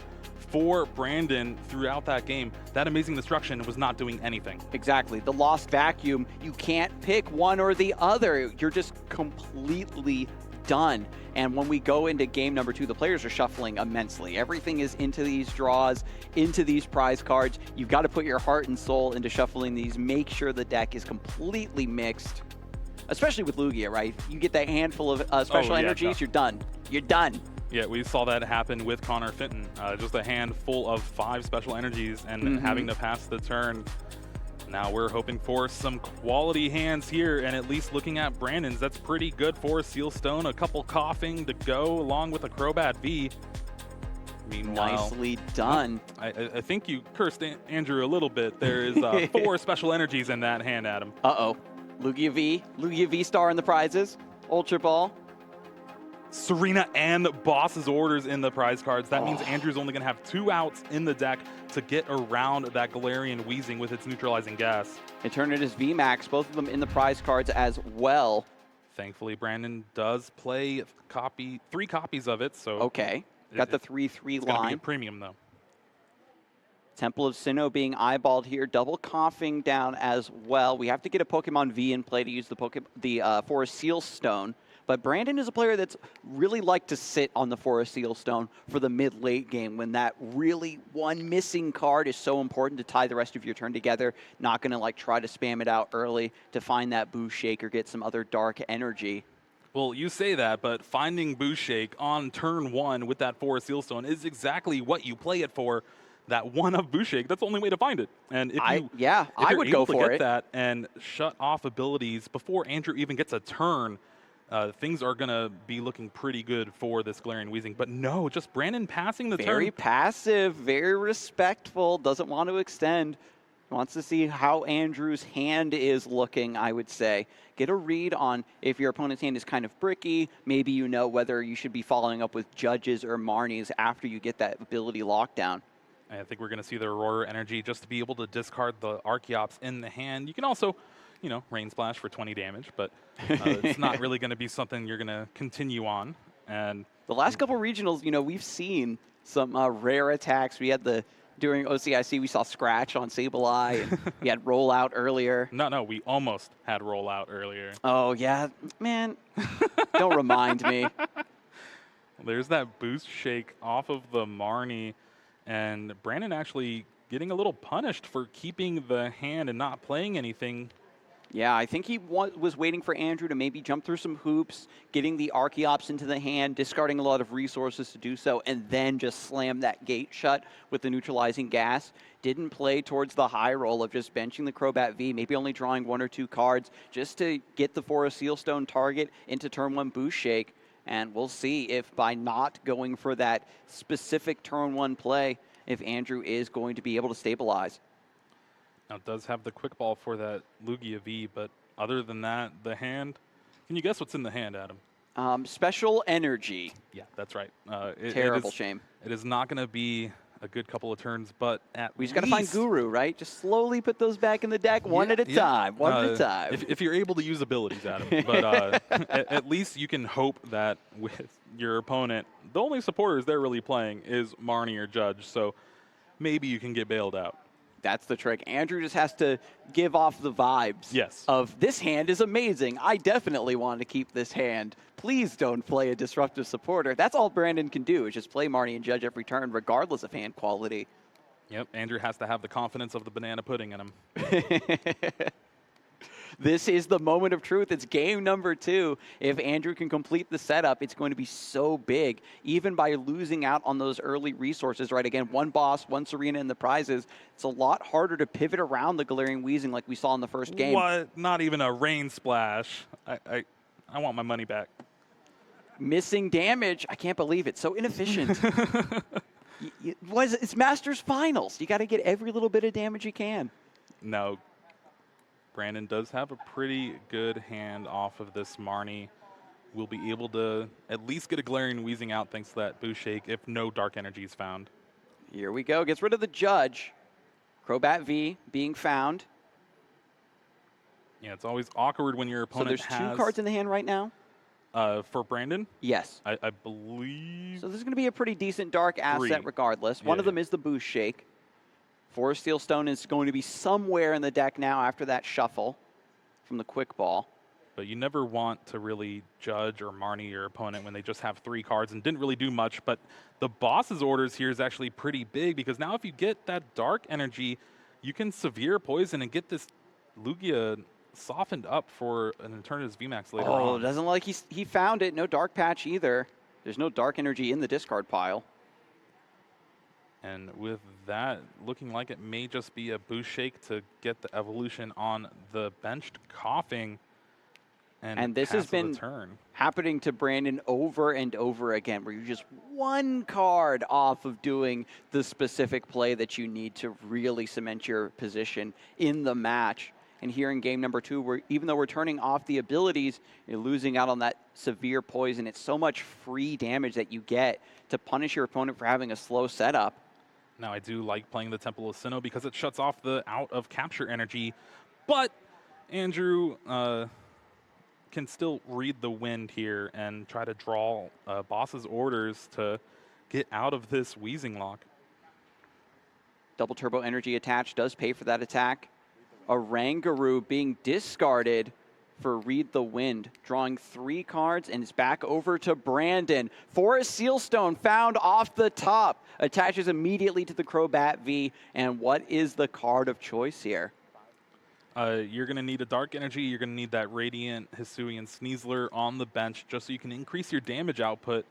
S2: for Brandon throughout that game, that Amazing Destruction was not doing anything.
S1: Exactly. The Lost Vacuum, you can't pick one or the other. You're just completely done. And when we go into game number 2, the players are shuffling immensely. Everything is into these draws, into these prize cards. You've got to put your heart and soul into shuffling these. Make sure the deck is completely mixed, especially with Lugia, right? You get that handful of special energies, you're done. You're done.
S2: Yeah, we saw that happen with Connor Fenton. Just a handful of 5 special energies and having to pass the turn. Now we're hoping for some quality hands here, and at least looking at Brandon's, that's pretty good for Sealstone. A couple coughing to go along with a Crobat V. Meanwhile,
S1: nicely done.
S2: I think you cursed Andrew a little bit. There is 4 special energies in that hand, Adam.
S1: Uh-oh. Lugia V Star in the prizes. Ultra Ball.
S2: Serena and Boss's orders in the prize cards. That means Andrew's only going to have 2 outs in the deck to get around that Galarian Wheezing with its neutralizing gas.
S1: Eternatus VMAX, both of them in the prize cards as well.
S2: Thankfully, Brandon does play 3 copies of it, so
S1: okay. Got the 3/3 line.
S2: It's going to be a premium, though.
S1: Temple of Sinnoh being eyeballed here, double coughing down as well. We have to get a Pokemon V in play to use the Forest Seal Stone. But Brandon is a player that's really liked to sit on the Forest Seal Stone for the mid-late game when that really one missing card is so important to tie the rest of your turn together. Not going to like try to spam it out early to find that Boost Shake or get some other dark energy.
S2: Well, you say that, but finding Boost Shake on turn 1 with that Forest Seal Stone is exactly what you play it for. That one of Boost Shake, that's the only way to find it. And if
S1: I would go for it.
S2: That and shut off abilities before Andrew even gets a turn, things are going to be looking pretty good for this Galarian Wheezing. But no, just Brandon passing the turn.
S1: Very passive, very respectful, doesn't want to extend. Wants to see how Andrew's hand is looking, I would say. Get a read on if your opponent's hand is kind of bricky. Maybe you know whether you should be following up with Judges or Marnies after you get that ability lockdown.
S2: I think we're going to see the Aurora Energy just to be able to discard the Archeops in the hand. You can also, you know, Rain Splash for 20 damage, but it's not really going to be something you're going to continue on. And
S1: the last couple regionals, you know, we've seen some rare attacks. We had during OCIC, we saw Scratch on Sableye, and we had Rollout earlier.
S2: No, we almost had Rollout earlier.
S1: Oh, yeah. Man, don't remind me.
S2: There's that Boost Shake off of the Marnie. And Brandon actually getting a little punished for keeping the hand and not playing anything.
S1: Yeah, I think he was waiting for Andrew to maybe jump through some hoops, getting the Archeops into the hand, discarding a lot of resources to do so, and then just slam that gate shut with the neutralizing gas. Didn't play towards the high roll of just benching the Crobat V, maybe only drawing 1 or 2 cards just to get the Forest Sealstone target into turn 1 Boost Shake. And we'll see if by not going for that specific turn 1 play, if Andrew is going to be able to stabilize.
S2: Now it does have the quick ball for that Lugia V, but other than that, the hand, can you guess what's in the hand, Adam?
S1: Special Energy.
S2: Yeah, that's right.
S1: Terrible shame.
S2: It is not going to be a good couple of turns, but
S1: we just got to find Guru, right? Just slowly put those back in the deck one at a time, one at a time.
S2: If you're able to use abilities, Adam. But at least you can hope that with your opponent, the only supporters they're really playing is Marnie or Judge, so maybe you can get bailed out.
S1: That's the trick. Andrew just has to give off the vibes of this hand is amazing. I definitely want to keep this hand. Please don't play a disruptive supporter. That's all Brandon can do is just play Marnie and Judge every turn regardless of hand quality.
S2: Yep, Andrew has to have the confidence of the banana pudding in him.
S1: This is the moment of truth. It's game number 2. If Andrew can complete the setup, it's going to be so big. Even by losing out on those early resources, right? Again, 1 boss, 1 Serena in the prizes. It's a lot harder to pivot around the Galarian Wheezing like we saw in the first game.
S2: What? Not even a Rain Splash. I want my money back.
S1: Missing damage. I can't believe it. So inefficient. It's Masters Finals. You got to get every little bit of damage you can.
S2: No. Brandon does have a pretty good hand off of this Marnie. We'll be able to at least get a Galarian Wheezing out thanks to that Boost Shake if no Dark Energy is found.
S1: Here we go. Gets rid of the Judge. Crobat V being found.
S2: Yeah, it's always awkward when your opponent
S1: has... So there's 2 cards in the hand right now?
S2: For Brandon?
S1: Yes.
S2: I believe...
S1: So this is going to be a pretty decent dark asset regardless. One of them is the Boost Shake. Forest Steel Stone is going to be somewhere in the deck now after that shuffle from the quick ball.
S2: But you never want to really Judge or Marnie your opponent when they just have 3 cards and didn't really do much. But the boss's orders here is actually pretty big because now if you get that Dark Energy, you can Severe Poison and get this Lugia softened up for an Eternatus VMAX later on.
S1: Oh, doesn't like he found it. No Dark Patch either. There's no Dark Energy in the discard pile.
S2: And with that looking like it may just be a Boost Shake to get the evolution on the benched Coughing. And
S1: this has been happening to Brandon over and over again, where you're just 1 card off of doing the specific play that you need to really cement your position in the match. And here in game number 2, where even though we're turning off the abilities, you're losing out on that severe poison. It's so much free damage that you get to punish your opponent for having a slow setup.
S2: Now, I do like playing the Temple of Sinnoh because it shuts off the out of capture energy, but Andrew can still read the wind here and try to draw boss's orders to get out of this Wheezing lock.
S1: Double turbo energy attached does pay for that attack. Oranguru being discarded for Read the Wind, drawing 3 cards, and it's back over to Brandon. Forest Sealstone found off the top, attaches immediately to the Crobat V, and what is the card of choice here?
S2: You're going to need a Dark Energy, you're going to need that Radiant, Hisuian Sneasler on the bench just so you can increase your damage output.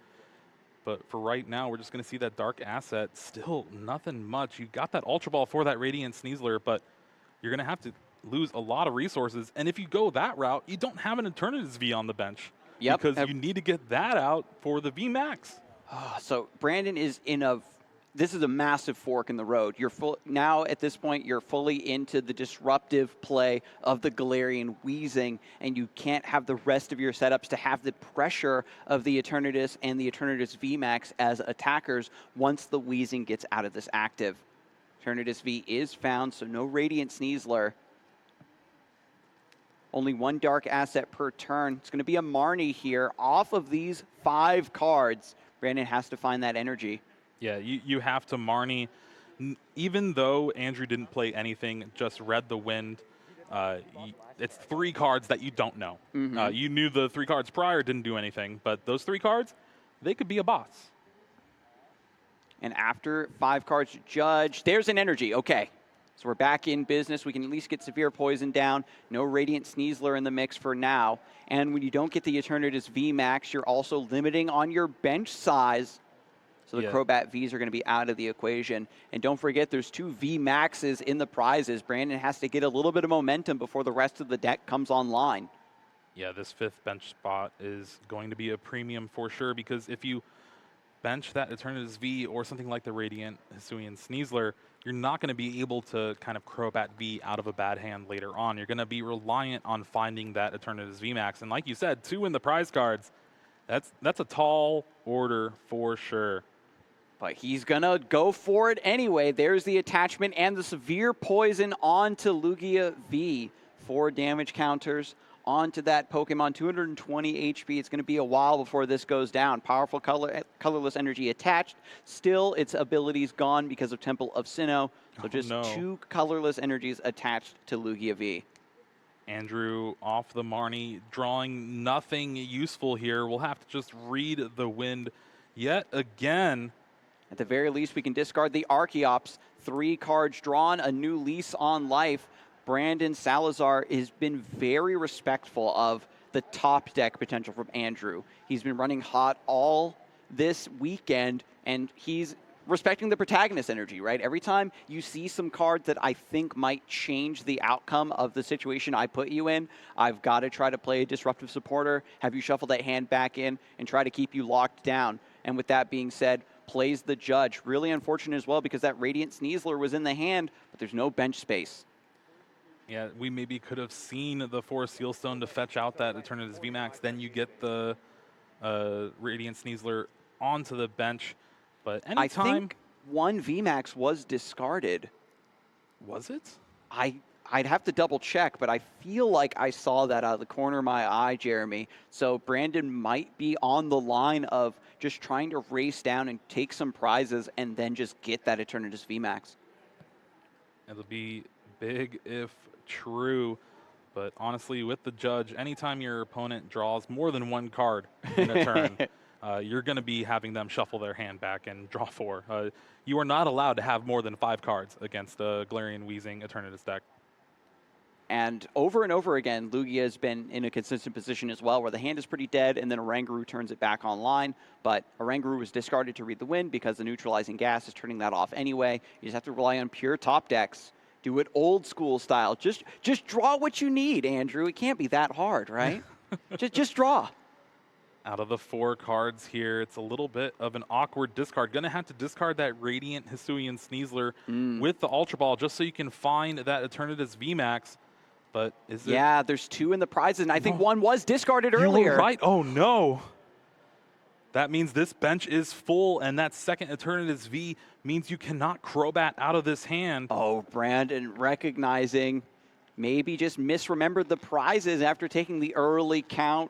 S2: But for right now, we're just going to see that Dark Asset. Still nothing much. You got that Ultra Ball for that Radiant Sneasler, but you're going to have to lose a lot of resources. And if you go that route, you don't have an Eternatus V on the bench.
S1: Yep.
S2: Because you need to get that out for the V Max.
S1: So Brandon is in a... This is a massive fork in the road. You're now at this point, you're fully into the disruptive play of the Galarian Wheezing, and you can't have the rest of your setups to have the pressure of the Eternatus and the Eternatus VMAX as attackers once the Wheezing gets out of this active. Eternatus V is found, so no Radiant Sneasler. Only 1 Dark Asset per turn. It's going to be a Marnie here. Off of these 5 cards, Brandon has to find that energy.
S2: Yeah, you have to Marnie. Even though Andrew didn't play anything, just read the wind, it's 3 cards that you don't know.
S1: Mm-hmm.
S2: You knew the 3 cards prior didn't do anything, but those 3 cards, they could be a boss.
S1: And after 5 cards to judge, there's an energy. Okay, so we're back in business. We can at least get Severe Poison down. No Radiant Sneasler in the mix for now. And when you don't get the Eternatus VMAX, you're also limiting on your bench size. So the Crobat Vs are going to be out of the equation. And don't forget, there's 2 V Maxes in the prizes. Brandon has to get a little bit of momentum before the rest of the deck comes online.
S2: Yeah, this 5th bench spot is going to be a premium for sure, because if you bench that Eternatus V or something like the Radiant Hisuian Sneasler, you're not going to be able to kind of Crobat V out of a bad hand later on. You're going to be reliant on finding that Eternatus VMAX. And like you said, 2 in the prize cards, that's a tall order for sure.
S1: But he's going to go for it anyway. There's the attachment and the Severe Poison onto Lugia V. 4 damage counters onto that Pokemon. 220 HP. It's going to be a while before this goes down. Powerful colorless energy attached. Still, its abilities gone because of Temple of Sinnoh. So just 2 colorless energies attached to Lugia V.
S2: Andrew off the Marnie, drawing nothing useful here. We'll have to just read the wind yet again.
S1: At the very least, we can discard the Archeops. 3 cards drawn, a new lease on life. Brandon Salazar has been very respectful of the top deck potential from Andrew. He's been running hot all this weekend, and he's respecting the protagonist energy, right? Every time you see some cards that I think might change the outcome of the situation I put you in, I've got to try to play a disruptive supporter, have you shuffle that hand back in, and try to keep you locked down. And with that being said, plays the Judge. Really unfortunate as well, because that Radiant Sneasler was in the hand, but there's no bench space.
S2: Yeah, we maybe could have seen the Forest Sealstone to fetch out that Eternatus VMAX. Then you get the Radiant Sneasler onto the bench. But anytime...
S1: I think 1 VMAX was discarded.
S2: Was it?
S1: I'd have to double check, but I feel like I saw that out of the corner of my eye, Jeremy. So Brandon might be on the line of just trying to race down and take some prizes and then just get that Eternatus VMAX.
S2: It'll be big if true, but honestly, with the Judge, anytime your opponent draws more than 1 card in a turn, you're going to be having them shuffle their hand back and draw 4. You are not allowed to have more than 5 cards against a Galarian Wheezing Eternatus deck.
S1: And over again, Lugia has been in a consistent position as well, where the hand is pretty dead, and then Oranguru turns it back online. But Oranguru was discarded to read the wind because the neutralizing gas is turning that off anyway. You just have to rely on pure top decks. Do it old school style. Just draw what you need, Andrew. It can't be that hard, right? just draw.
S2: Out of the 4 cards here, it's a little bit of an awkward discard. Going to have to discard that Radiant Hisuian Sneasler with the Ultra Ball just so you can find that Eternatus VMAX. But is it?
S1: Yeah, there's 2 in the prizes, and I think
S2: No.
S1: one was discarded
S2: You
S1: earlier.
S2: were right. Oh, no. That means this bench is full, and that second Eternatus V means you cannot Crobat out of this hand.
S1: Oh, Brandon recognizing, maybe just misremembered the prizes after taking the early count.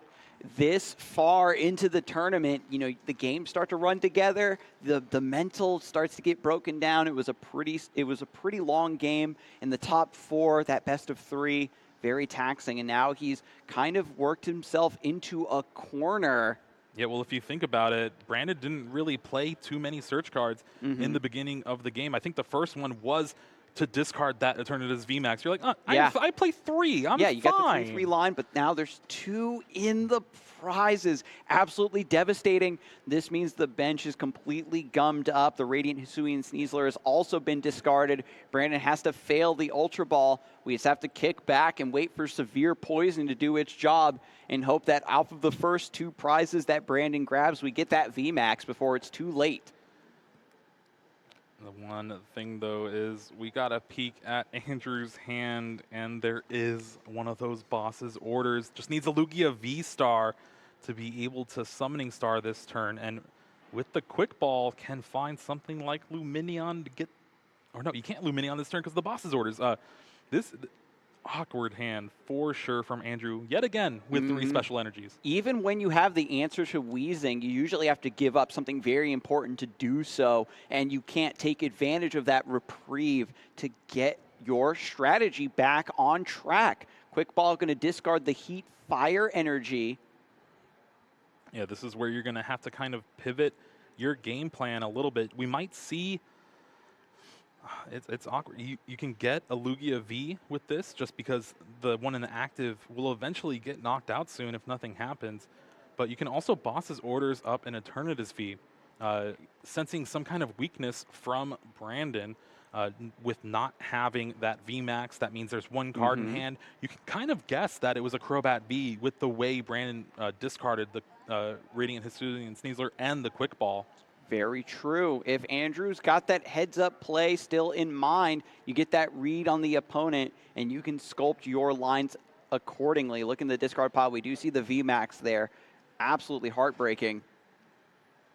S1: This far into the tournament, you know, the games start to run together. The mental starts to get broken down. It was a pretty long game in the top 4. That best of 3, very taxing, and now he's kind of worked himself into a corner.
S2: Yeah, well, if you think about it, Brandon didn't really play too many search cards in the beginning of the game. I think the first one was to discard that Eternatus VMAX. You're like, I play 3. I'm fine.
S1: Yeah, you got the 3/3 line, but now there's 2 in the prizes. Absolutely devastating. This means the bench is completely gummed up. The Radiant Hisuian Sneasler has also been discarded. Brandon has to fail the Ultra Ball. We just have to kick back and wait for Severe Poison to do its job and hope that out of the first 2 prizes that Brandon grabs, we get that VMAX before it's too late.
S2: The one thing, though, is we got a peek at Andrew's hand, and there is one of those boss's orders. Just needs a Lugia V-Star to be able to Summoning Star this turn, and with the Quick Ball can find something like Luminion to get... Or no, you can't Luminion this turn because the boss's orders. This awkward hand for sure from Andrew, yet again, with 3 special energies.
S1: Even when you have the answer to Wheezing, you usually have to give up something very important to do so, and you can't take advantage of that reprieve to get your strategy back on track. Quick Ball going to discard the Heat Fire energy.
S2: Yeah, this is where you're going to have to kind of pivot your game plan a little bit. We might see... It's awkward. You can get a Lugia V with this just because the one in the active will eventually get knocked out soon if nothing happens. But you can also boss's orders up in Eternatus V, sensing some kind of weakness from Brandon with not having that VMAX. That means there's 1 card in hand. You can kind of guess that it was a Crobat V with the way Brandon discarded the Radiant Hisuian Sneasler and the Quick Ball.
S1: Very true. If Andrew's got that heads-up play still in mind, you get that read on the opponent, and you can sculpt your lines accordingly. Look in the discard pile. We do see the VMAX there. Absolutely heartbreaking.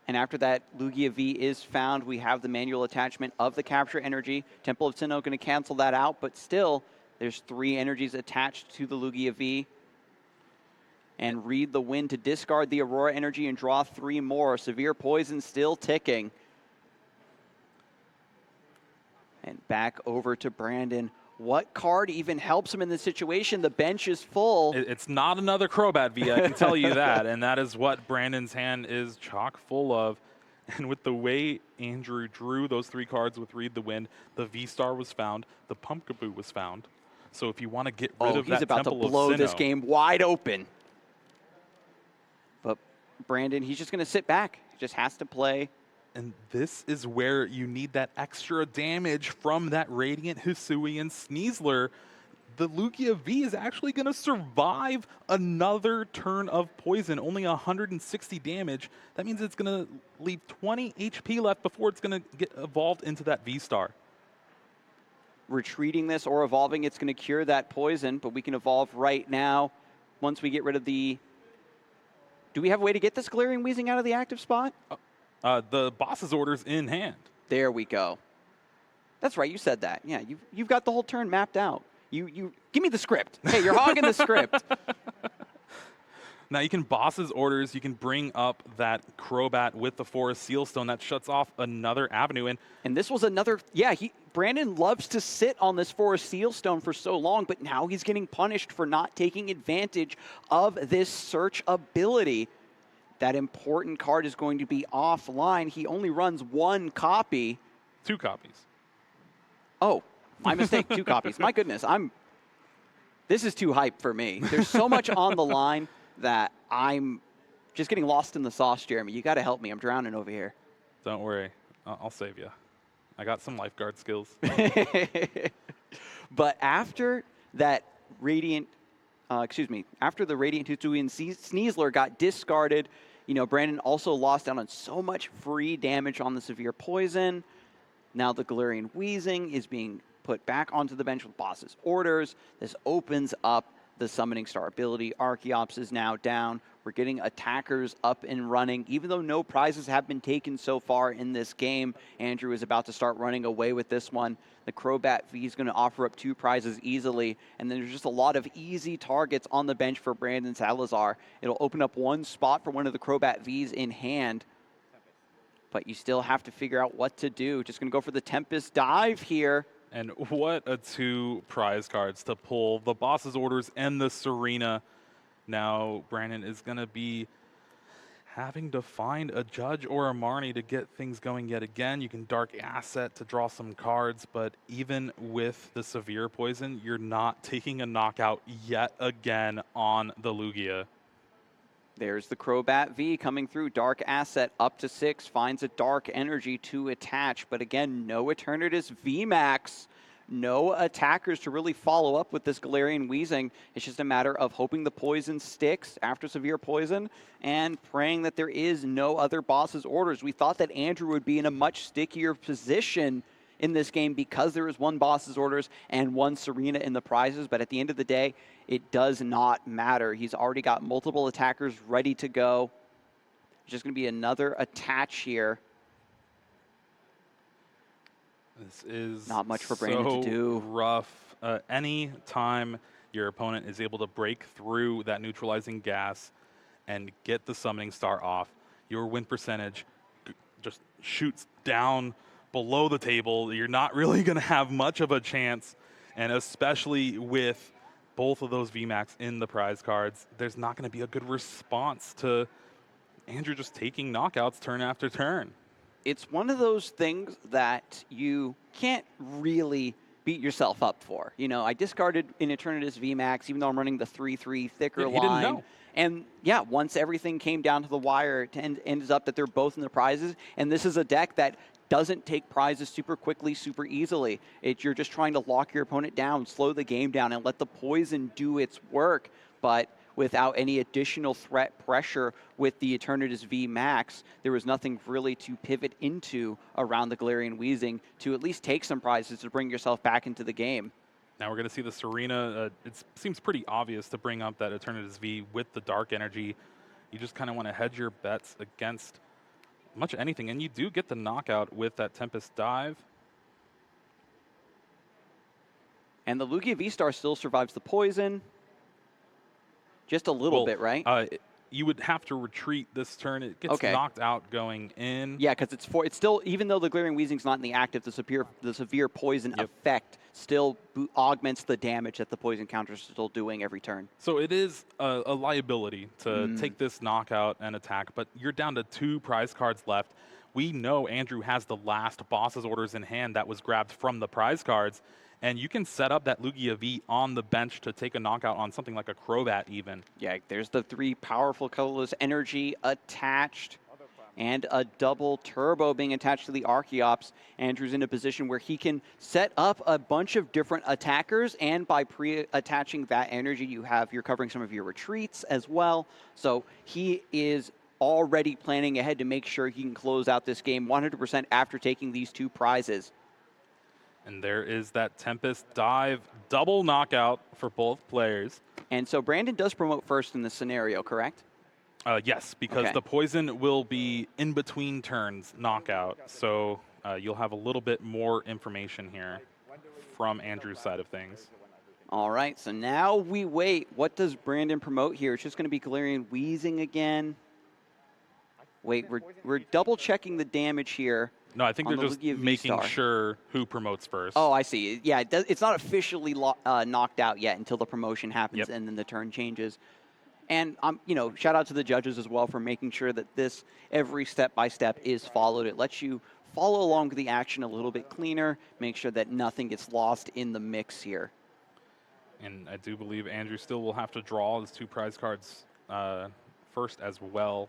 S1: And after that Lugia V is found, we have the manual attachment of the Capture Energy. Temple of Sinnoh going to cancel that out, but still, there's 3 energies attached to the Lugia V. And read the wind to discard the Aurora energy and draw 3 more. Severe Poison still ticking. And back over to Brandon. What card even helps him in this situation? The bench is full.
S2: It's not another Crobat V, I can tell you that. And that is what Brandon's hand is chock full of. And with the way Andrew drew those 3 cards with Read the Wind, the V-Star was found, the Pumpkaboo was found. So if you want to get rid of that
S1: he's about
S2: Temple
S1: to blow
S2: of Sinnoh,
S1: this game wide open. But Brandon, he's just going to sit back. He just has to play.
S2: And this is where you need that extra damage from that Radiant Hisuian Sneasler. The Lugia V is actually going to survive another turn of poison, only 160 damage. That means it's going to leave 20 HP left before it's going to get evolved into that V-Star.
S1: Retreating this or evolving, it's going to cure that poison, but we can evolve right now once we get rid of the... Do we have a way to get this Galarian Wheezing out of the active spot?
S2: The boss's orders in hand.
S1: There we go. That's right, you said that. Yeah, you've got the whole turn mapped out. You give me the script. Hey, you're hogging the script.
S2: Now you can boss's orders. You can bring up that Crobat with the Forest Sealstone. That shuts off another avenue. And
S1: this was another, yeah, Brandon loves to sit on this Forest Sealstone for so long, but now he's getting punished for not taking advantage of this search ability. That important card is going to be offline. He only runs 1 copy.
S2: 2 copies.
S1: Oh, my mistake, 2 copies. My goodness, this is too hype for me. There's so much on the line that I'm just getting lost in the sauce, Jeremy. You got to help me. I'm drowning over here.
S2: Don't worry. I'll save you. I got some lifeguard skills.
S1: But after that after the Radiant Hisuian Sneasler got discarded, Brandon also lost out on so much free damage on the Severe Poison. Now the Galarian Wheezing is being put back onto the bench with boss's orders. This opens up the Summoning Star ability. Archeops is now down. We're getting attackers up and running. Even though no prizes have been taken so far in this game, Andrew is about to start running away with this one. The Crobat V is going to offer up 2 prizes easily, and then there's just a lot of easy targets on the bench for Brandon Salazar. It'll open up 1 spot for one of the Crobat Vs in hand, but you still have to figure out what to do. Just going to go for the Tempest Dive here.
S2: And what a 2 prize cards to pull. The boss's orders and the Serena. Now Brandon is going to be having to find a Judge or a Marnie to get things going yet again. You can Dark Asset to draw some cards, but even with the Severe Poison, you're not taking a knockout yet again on the Lugia.
S1: There's the Crobat V coming through. Dark Asset up to 6, finds a Dark Energy to attach, but again, no Eternatus VMAX. No attackers to really follow up with this Galarian Weezing. It's just a matter of hoping the poison sticks after Severe Poison and praying that there is no other boss's orders. We thought that Andrew would be in a much stickier position in this game because there is 1 boss's orders and 1 Serena in the prizes, but at the end of the day, it does not matter. He's already got multiple attackers ready to go. It's just going to be another attach here.
S2: This is
S1: not much for Brandon to do.
S2: Rough. Any time your opponent is able to break through that neutralizing gas and get the Summoning Star off, your win percentage just shoots down below the table. You're not really going to have much of a chance, and especially with both of those VMAX in the prize cards, there's not going to be a good response to Andrew just taking knockouts turn after turn.
S1: It's one of those things that you can't really beat yourself up for. You know, I discarded an Eternatus VMAX, even though I'm running the 3/3 thicker line.
S2: He didn't know.
S1: And yeah, once everything came down to the wire, it ends up that they're both in the prizes. And this is a deck that doesn't take prizes super quickly, super easily. You're just trying to lock your opponent down, slow the game down, and let the poison do its work. But without any additional threat pressure with the Eternatus V Max, there was nothing really to pivot into around the Galarian Weezing to at least take some prizes to bring yourself back into the game.
S2: Now we're going to see the Serena. It seems pretty obvious to bring up that Eternatus V with the Dark Energy. You just kind of want to hedge your bets against much anything, and you do get the knockout with that Tempest Dive.
S1: And the Lugia V-Star still survives the poison. Just a little bit, right?
S2: You would have to retreat this turn. It gets knocked out going in.
S1: Yeah, because it's still, even though the Galarian Weezing's not in the active, the severe poison effect still augments the damage that the poison counter is still doing every turn.
S2: So it is a liability to take this knockout and attack, but you're down to 2 prize cards left. We know Andrew has the last boss's orders in hand that was grabbed from the prize cards, and you can set up that Lugia V on the bench to take a knockout on something like a Crobat even.
S1: Yeah, there's the 3 powerful colorless energy attached and a double turbo being attached to the Archeops. Andrew's in a position where he can set up a bunch of different attackers, and by pre-attaching that energy, you're covering some of your retreats as well. So he is already planning ahead to make sure he can close out this game 100% after taking these 2 prizes.
S2: And there is that Tempest Dive double knockout for both players.
S1: And so Brandon does promote first in this scenario, correct?
S2: Yes, because the poison will be in between turns knockout. So you'll have a little bit more information here from Andrew's side of things.
S1: All right, so now we wait. What does Brandon promote here? It's just going to be Galarian Weezing again. Wait, we're double checking the damage here.
S2: No, I think they're just making sure who promotes first.
S1: Oh, I see. Yeah, it's not officially knocked out yet until the promotion happens and then the turn changes. And shout out to the judges as well for making sure that this every step by step is followed. It lets you follow along with the action a little bit cleaner, make sure that nothing gets lost in the mix here.
S2: And I do believe Andrew still will have to draw his 2 prize cards first as well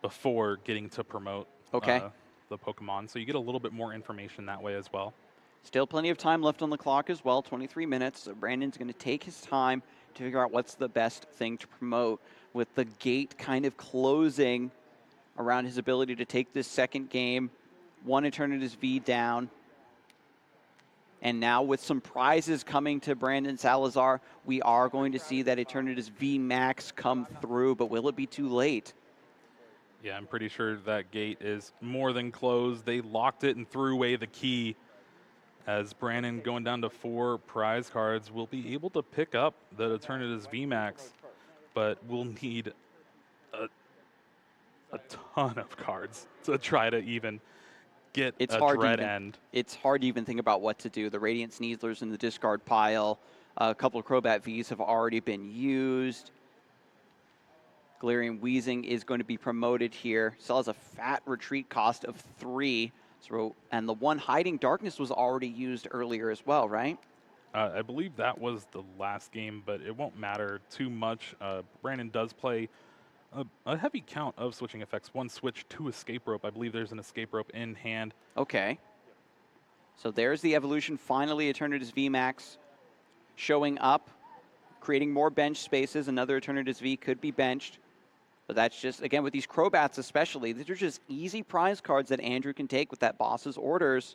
S2: before getting to promote the Pokemon. So you get a little bit more information that way as well.
S1: Still plenty of time left on the clock as well, 23 minutes. So Brandon's going to take his time to figure out what's the best thing to promote, with the gate kind of closing around his ability to take this second game. 1 Eternatus V down. And now with some prizes coming to Brandon Salazar, we are going to see that Eternatus VMAX come through, but will it be too late?
S2: Yeah, I'm pretty sure that gate is more than closed. They locked it and threw away the key. As Brandon, going down to 4 prize cards, will be able to pick up the Eternatus VMAX, but we'll need a ton of cards to try to even get a dread end.
S1: It's hard to even think about what to do. The Radiant Sneasler's in the discard pile. A couple of Crobat Vs have already been used. Galarian Weezing is going to be promoted here. Still has a fat retreat cost of 3. So, and the one Hiding Darkness was already used earlier as well, right?
S2: I believe that was the last game, but it won't matter too much. Brandon does play a heavy count of switching effects. 1 switch, 2 escape rope. I believe there's an escape rope in hand.
S1: Okay. So there's the evolution. Finally, Eternatus VMAX showing up, creating more bench spaces. Another Eternatus V could be benched. But that's just, again, with these Crobats especially, these are just easy prize cards that Andrew can take with that boss's orders.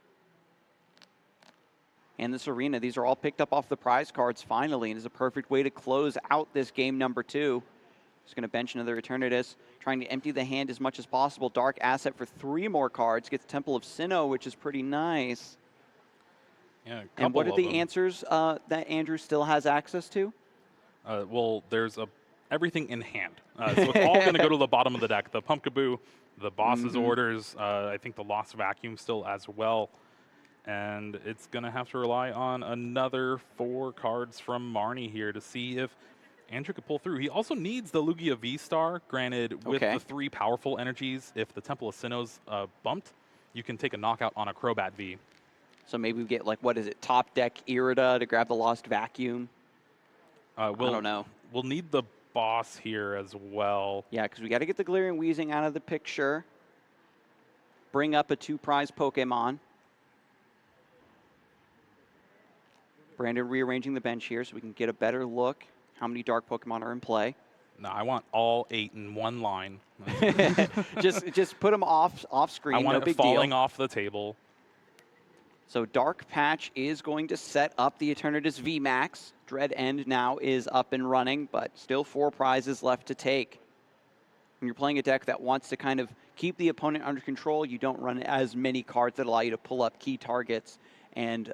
S1: And this arena, these are all picked up off the prize cards finally, and is a perfect way to close out this game number 2. He's going to bench another Eternatus, trying to empty the hand as much as possible. Dark Asset for 3 more cards. Gets Temple of Sinnoh, which is pretty nice.
S2: Yeah,
S1: and what are the answers that Andrew still has access to?
S2: Well, there's everything in hand. So it's all going to go to the bottom of the deck. The Pumpkaboo, the boss's orders, I think the Lost Vacuum still as well. And it's going to have to rely on another 4 cards from Marnie here to see if Andrew could pull through. He also needs the Lugia V-Star. Granted, with the 3 powerful energies, if the Temple of Sinnoh's bumped, you can take a knockout on a Crobat V.
S1: So maybe we get, like, what is it, top deck Irida to grab the Lost Vacuum? I don't know.
S2: We'll need the boss here as well.
S1: Yeah, because we got to get the Galarian Weezing out of the picture. Bring up a 2 prize Pokemon. Brandon rearranging the bench here so we can get a better look how many dark Pokemon are in play.
S2: No, I want all 8 in one line.
S1: just put them off screen.
S2: I want
S1: no
S2: it
S1: big
S2: falling
S1: deal.
S2: off the table.
S1: So Dark Patch is going to set up the Eternatus VMAX. Dread End now is up and running, but still 4 prizes left to take. When you're playing a deck that wants to kind of keep the opponent under control, you don't run as many cards that allow you to pull up key targets and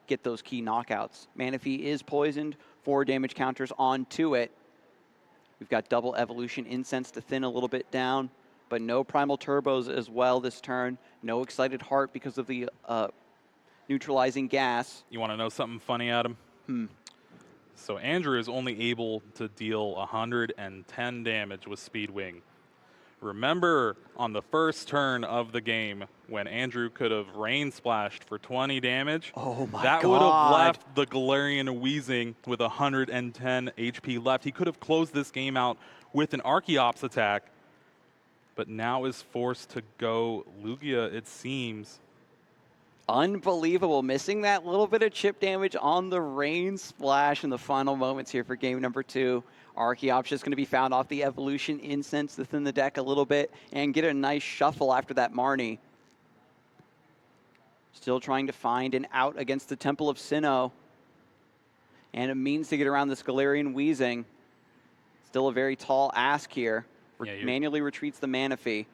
S1: get those key knockouts. Manaphy is poisoned, 4 damage counters onto it. We've got double evolution, Incense to thin a little bit down, but no primal turbos as well this turn. No excited heart because of the neutralizing gas.
S2: You want to know something funny, Adam? So Andrew is only able to deal 110 damage with Speed Wing. Remember on the first turn of the game when Andrew could have Rain Splashed for 20 damage?
S1: Oh my God.
S2: That would have left the Galarian Weezing with 110 HP left. He could have closed this game out with an Archeops attack, but now is forced to go Lugia, it seems.
S1: Unbelievable. Missing that little bit of chip damage on the Rain Splash in the final moments here for game number 2. Archeops just going to be found off the evolution Incense within the deck a little bit and get a nice shuffle after that Marnie. Still trying to find an out against the Temple of Sinnoh. And a means to get around this Galarian Weezing. Still a very tall ask here. Yeah, manually retreats the Manaphy.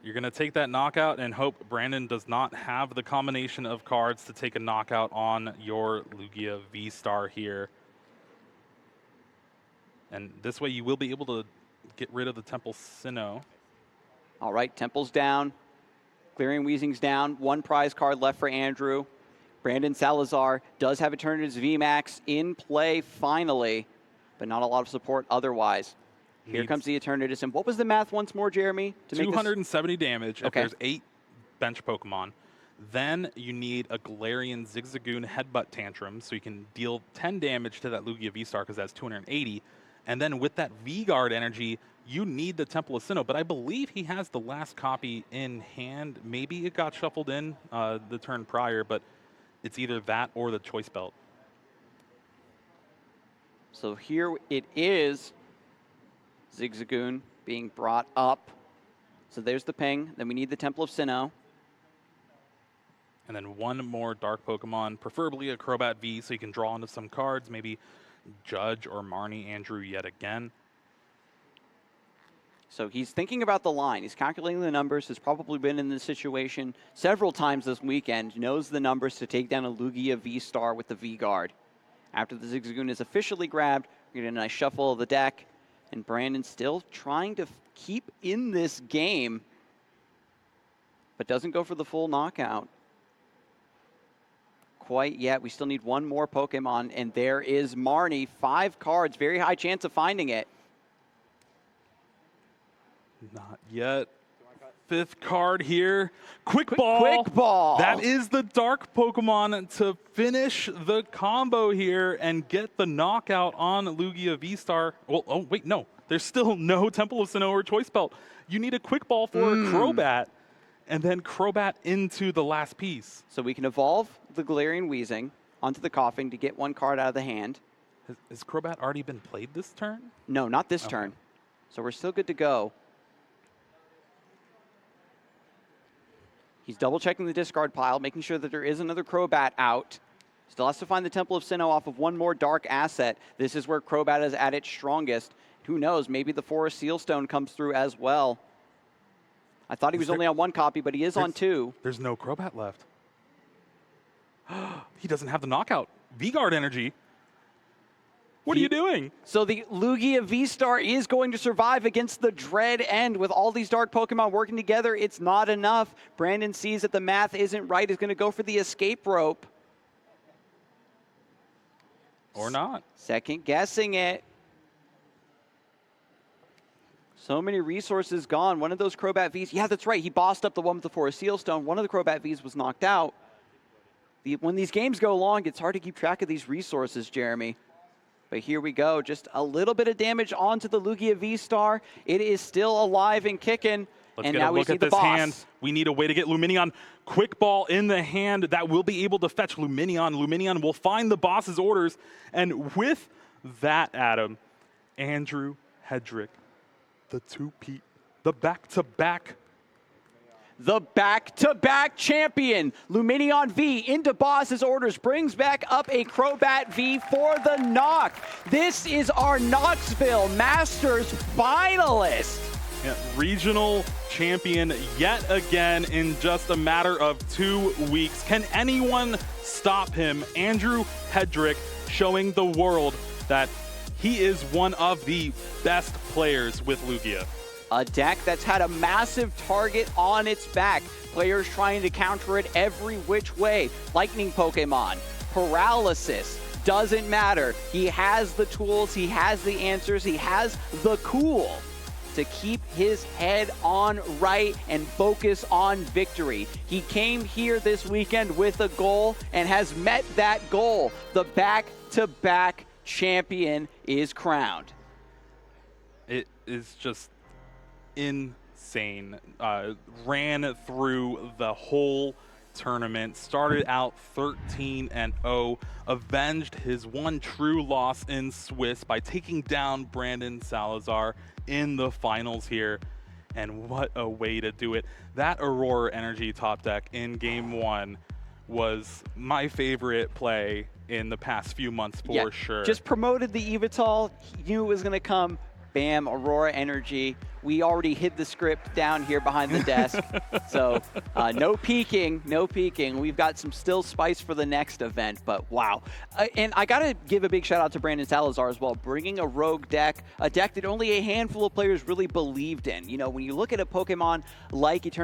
S2: You're going to take that knockout and hope Brandon does not have the combination of cards to take a knockout on your Lugia V-Star here. And this way you will be able to get rid of the Temple Sinnoh.
S1: All right, Temple's down. Galarian Weezing's down. 1 prize card left for Andrew. Brandon Salazar does have Eternatus VMAX in play finally, but not a lot of support otherwise. Here comes the Eternatus. And what was the math once more, Jeremy?
S2: 270 damage if there's 8 bench Pokemon. Then you need a Galarian Zigzagoon Headbutt Tantrum, so you can deal 10 damage to that Lugia V-Star because that's 280. And then with that V-Guard energy, you need the Temple of Sinnoh. But I believe he has the last copy in hand. Maybe it got shuffled in the turn prior, but it's either that or the Choice Belt.
S1: So here it is. Zigzagoon being brought up. So there's the ping. Then we need the Temple of Sinnoh.
S2: And then one more dark Pokemon, preferably a Crobat V, so you can draw into some cards, maybe Judge or Marnie Andrew yet again.
S1: So he's thinking about the line. He's calculating the numbers, has probably been in this situation several times this weekend, knows the numbers to take down a Lugia V-Star with the V-Guard. After the Zigzagoon is officially grabbed, we get a nice shuffle of the deck, and Brandon still trying to keep in this game, but doesn't go for the full knockout quite yet. We still need one more Pokemon, and there is Marnie. 5 cards, very high chance of finding it.
S2: Not yet. 5th card here. Quick Ball.
S1: Quick Ball.
S2: That is the dark Pokemon to finish the combo here and get the knockout on Lugia V-Star. Well, oh, wait, no. There's still no Temple of Sinnoh or Choice Belt. You need a Quick Ball for Crobat, and then Crobat into the last piece.
S1: So we can evolve the Galarian Weezing onto the Coughing to get one card out of the hand.
S2: Has Crobat already been played this turn?
S1: No, not this turn. So we're still good to go. He's double-checking the discard pile, making sure that there is another Crobat out. Still has to find the Temple of Sinnoh off of one more dark asset. This is where Crobat is at its strongest. Who knows, maybe the Forest Sealstone comes through as well. I thought he was only on 1 copy, but he is on 2.
S2: There's no Crobat left. He doesn't have the knockout. V-Guard energy. What are you doing?
S1: So the Lugia V-Star is going to survive against the Dread End. With all these dark Pokemon working together, it's not enough. Brandon sees that the math isn't right. He's going to go for the escape rope.
S2: Or not.
S1: Second guessing it. So many resources gone. One of those Crobat Vs. Yeah, that's right. He bossed up the one with the Forest Sealstone. One of the Crobat Vs was knocked out. When these games go long, it's hard to keep track of these resources, Jeremy. But here we go. Just a little bit of damage onto the Lugia V-Star. It is still alive and kicking.
S2: Let's
S1: and
S2: get
S1: now
S2: a
S1: we
S2: look
S1: see
S2: at
S1: the
S2: this
S1: boss.
S2: hand. We need a way to get Lumineon. Quick Ball in the hand. That will be able to fetch Lumineon. Lumineon will find the boss's orders. And with that, Adam, Andrew Hedrick, the two-peat, the back-to-back.
S1: The back-to-back champion, Lumineon V, into boss's orders, brings back up a Crobat V for the knock. This is our Knoxville Masters finalist.
S2: Yeah, regional champion yet again in just a matter of 2 weeks. Can anyone stop him? Andrew Hedrick showing the world that he is one of the best players with Lugia.
S1: A deck that's had a massive target on its back. Players trying to counter it every which way. Lightning Pokemon, paralysis, doesn't matter. He has the tools, he has the answers, he has the cool to keep his head on right and focus on victory. He came here this weekend with a goal and has met that goal. The back-to-back champion is crowned.
S2: It is just insane. Ran through the whole tournament, started out 13-0, avenged his one true loss in Swiss by taking down Brandon Salazar in the finals here. And what a way to do it. That Aurora Energy top deck in game 1 was my favorite play in the past few months for sure.
S1: Just promoted the Evital, he knew it was gonna come. Bam, Aurora Energy. We already hid the script down here behind the desk. So no peeking, no peeking. We've got some still spice for the next event, but wow. And I gotta give a big shout out to Brandon Salazar as well, bringing a rogue deck, a deck that only a handful of players really believed in. You know, when you look at a Pokemon like Eternity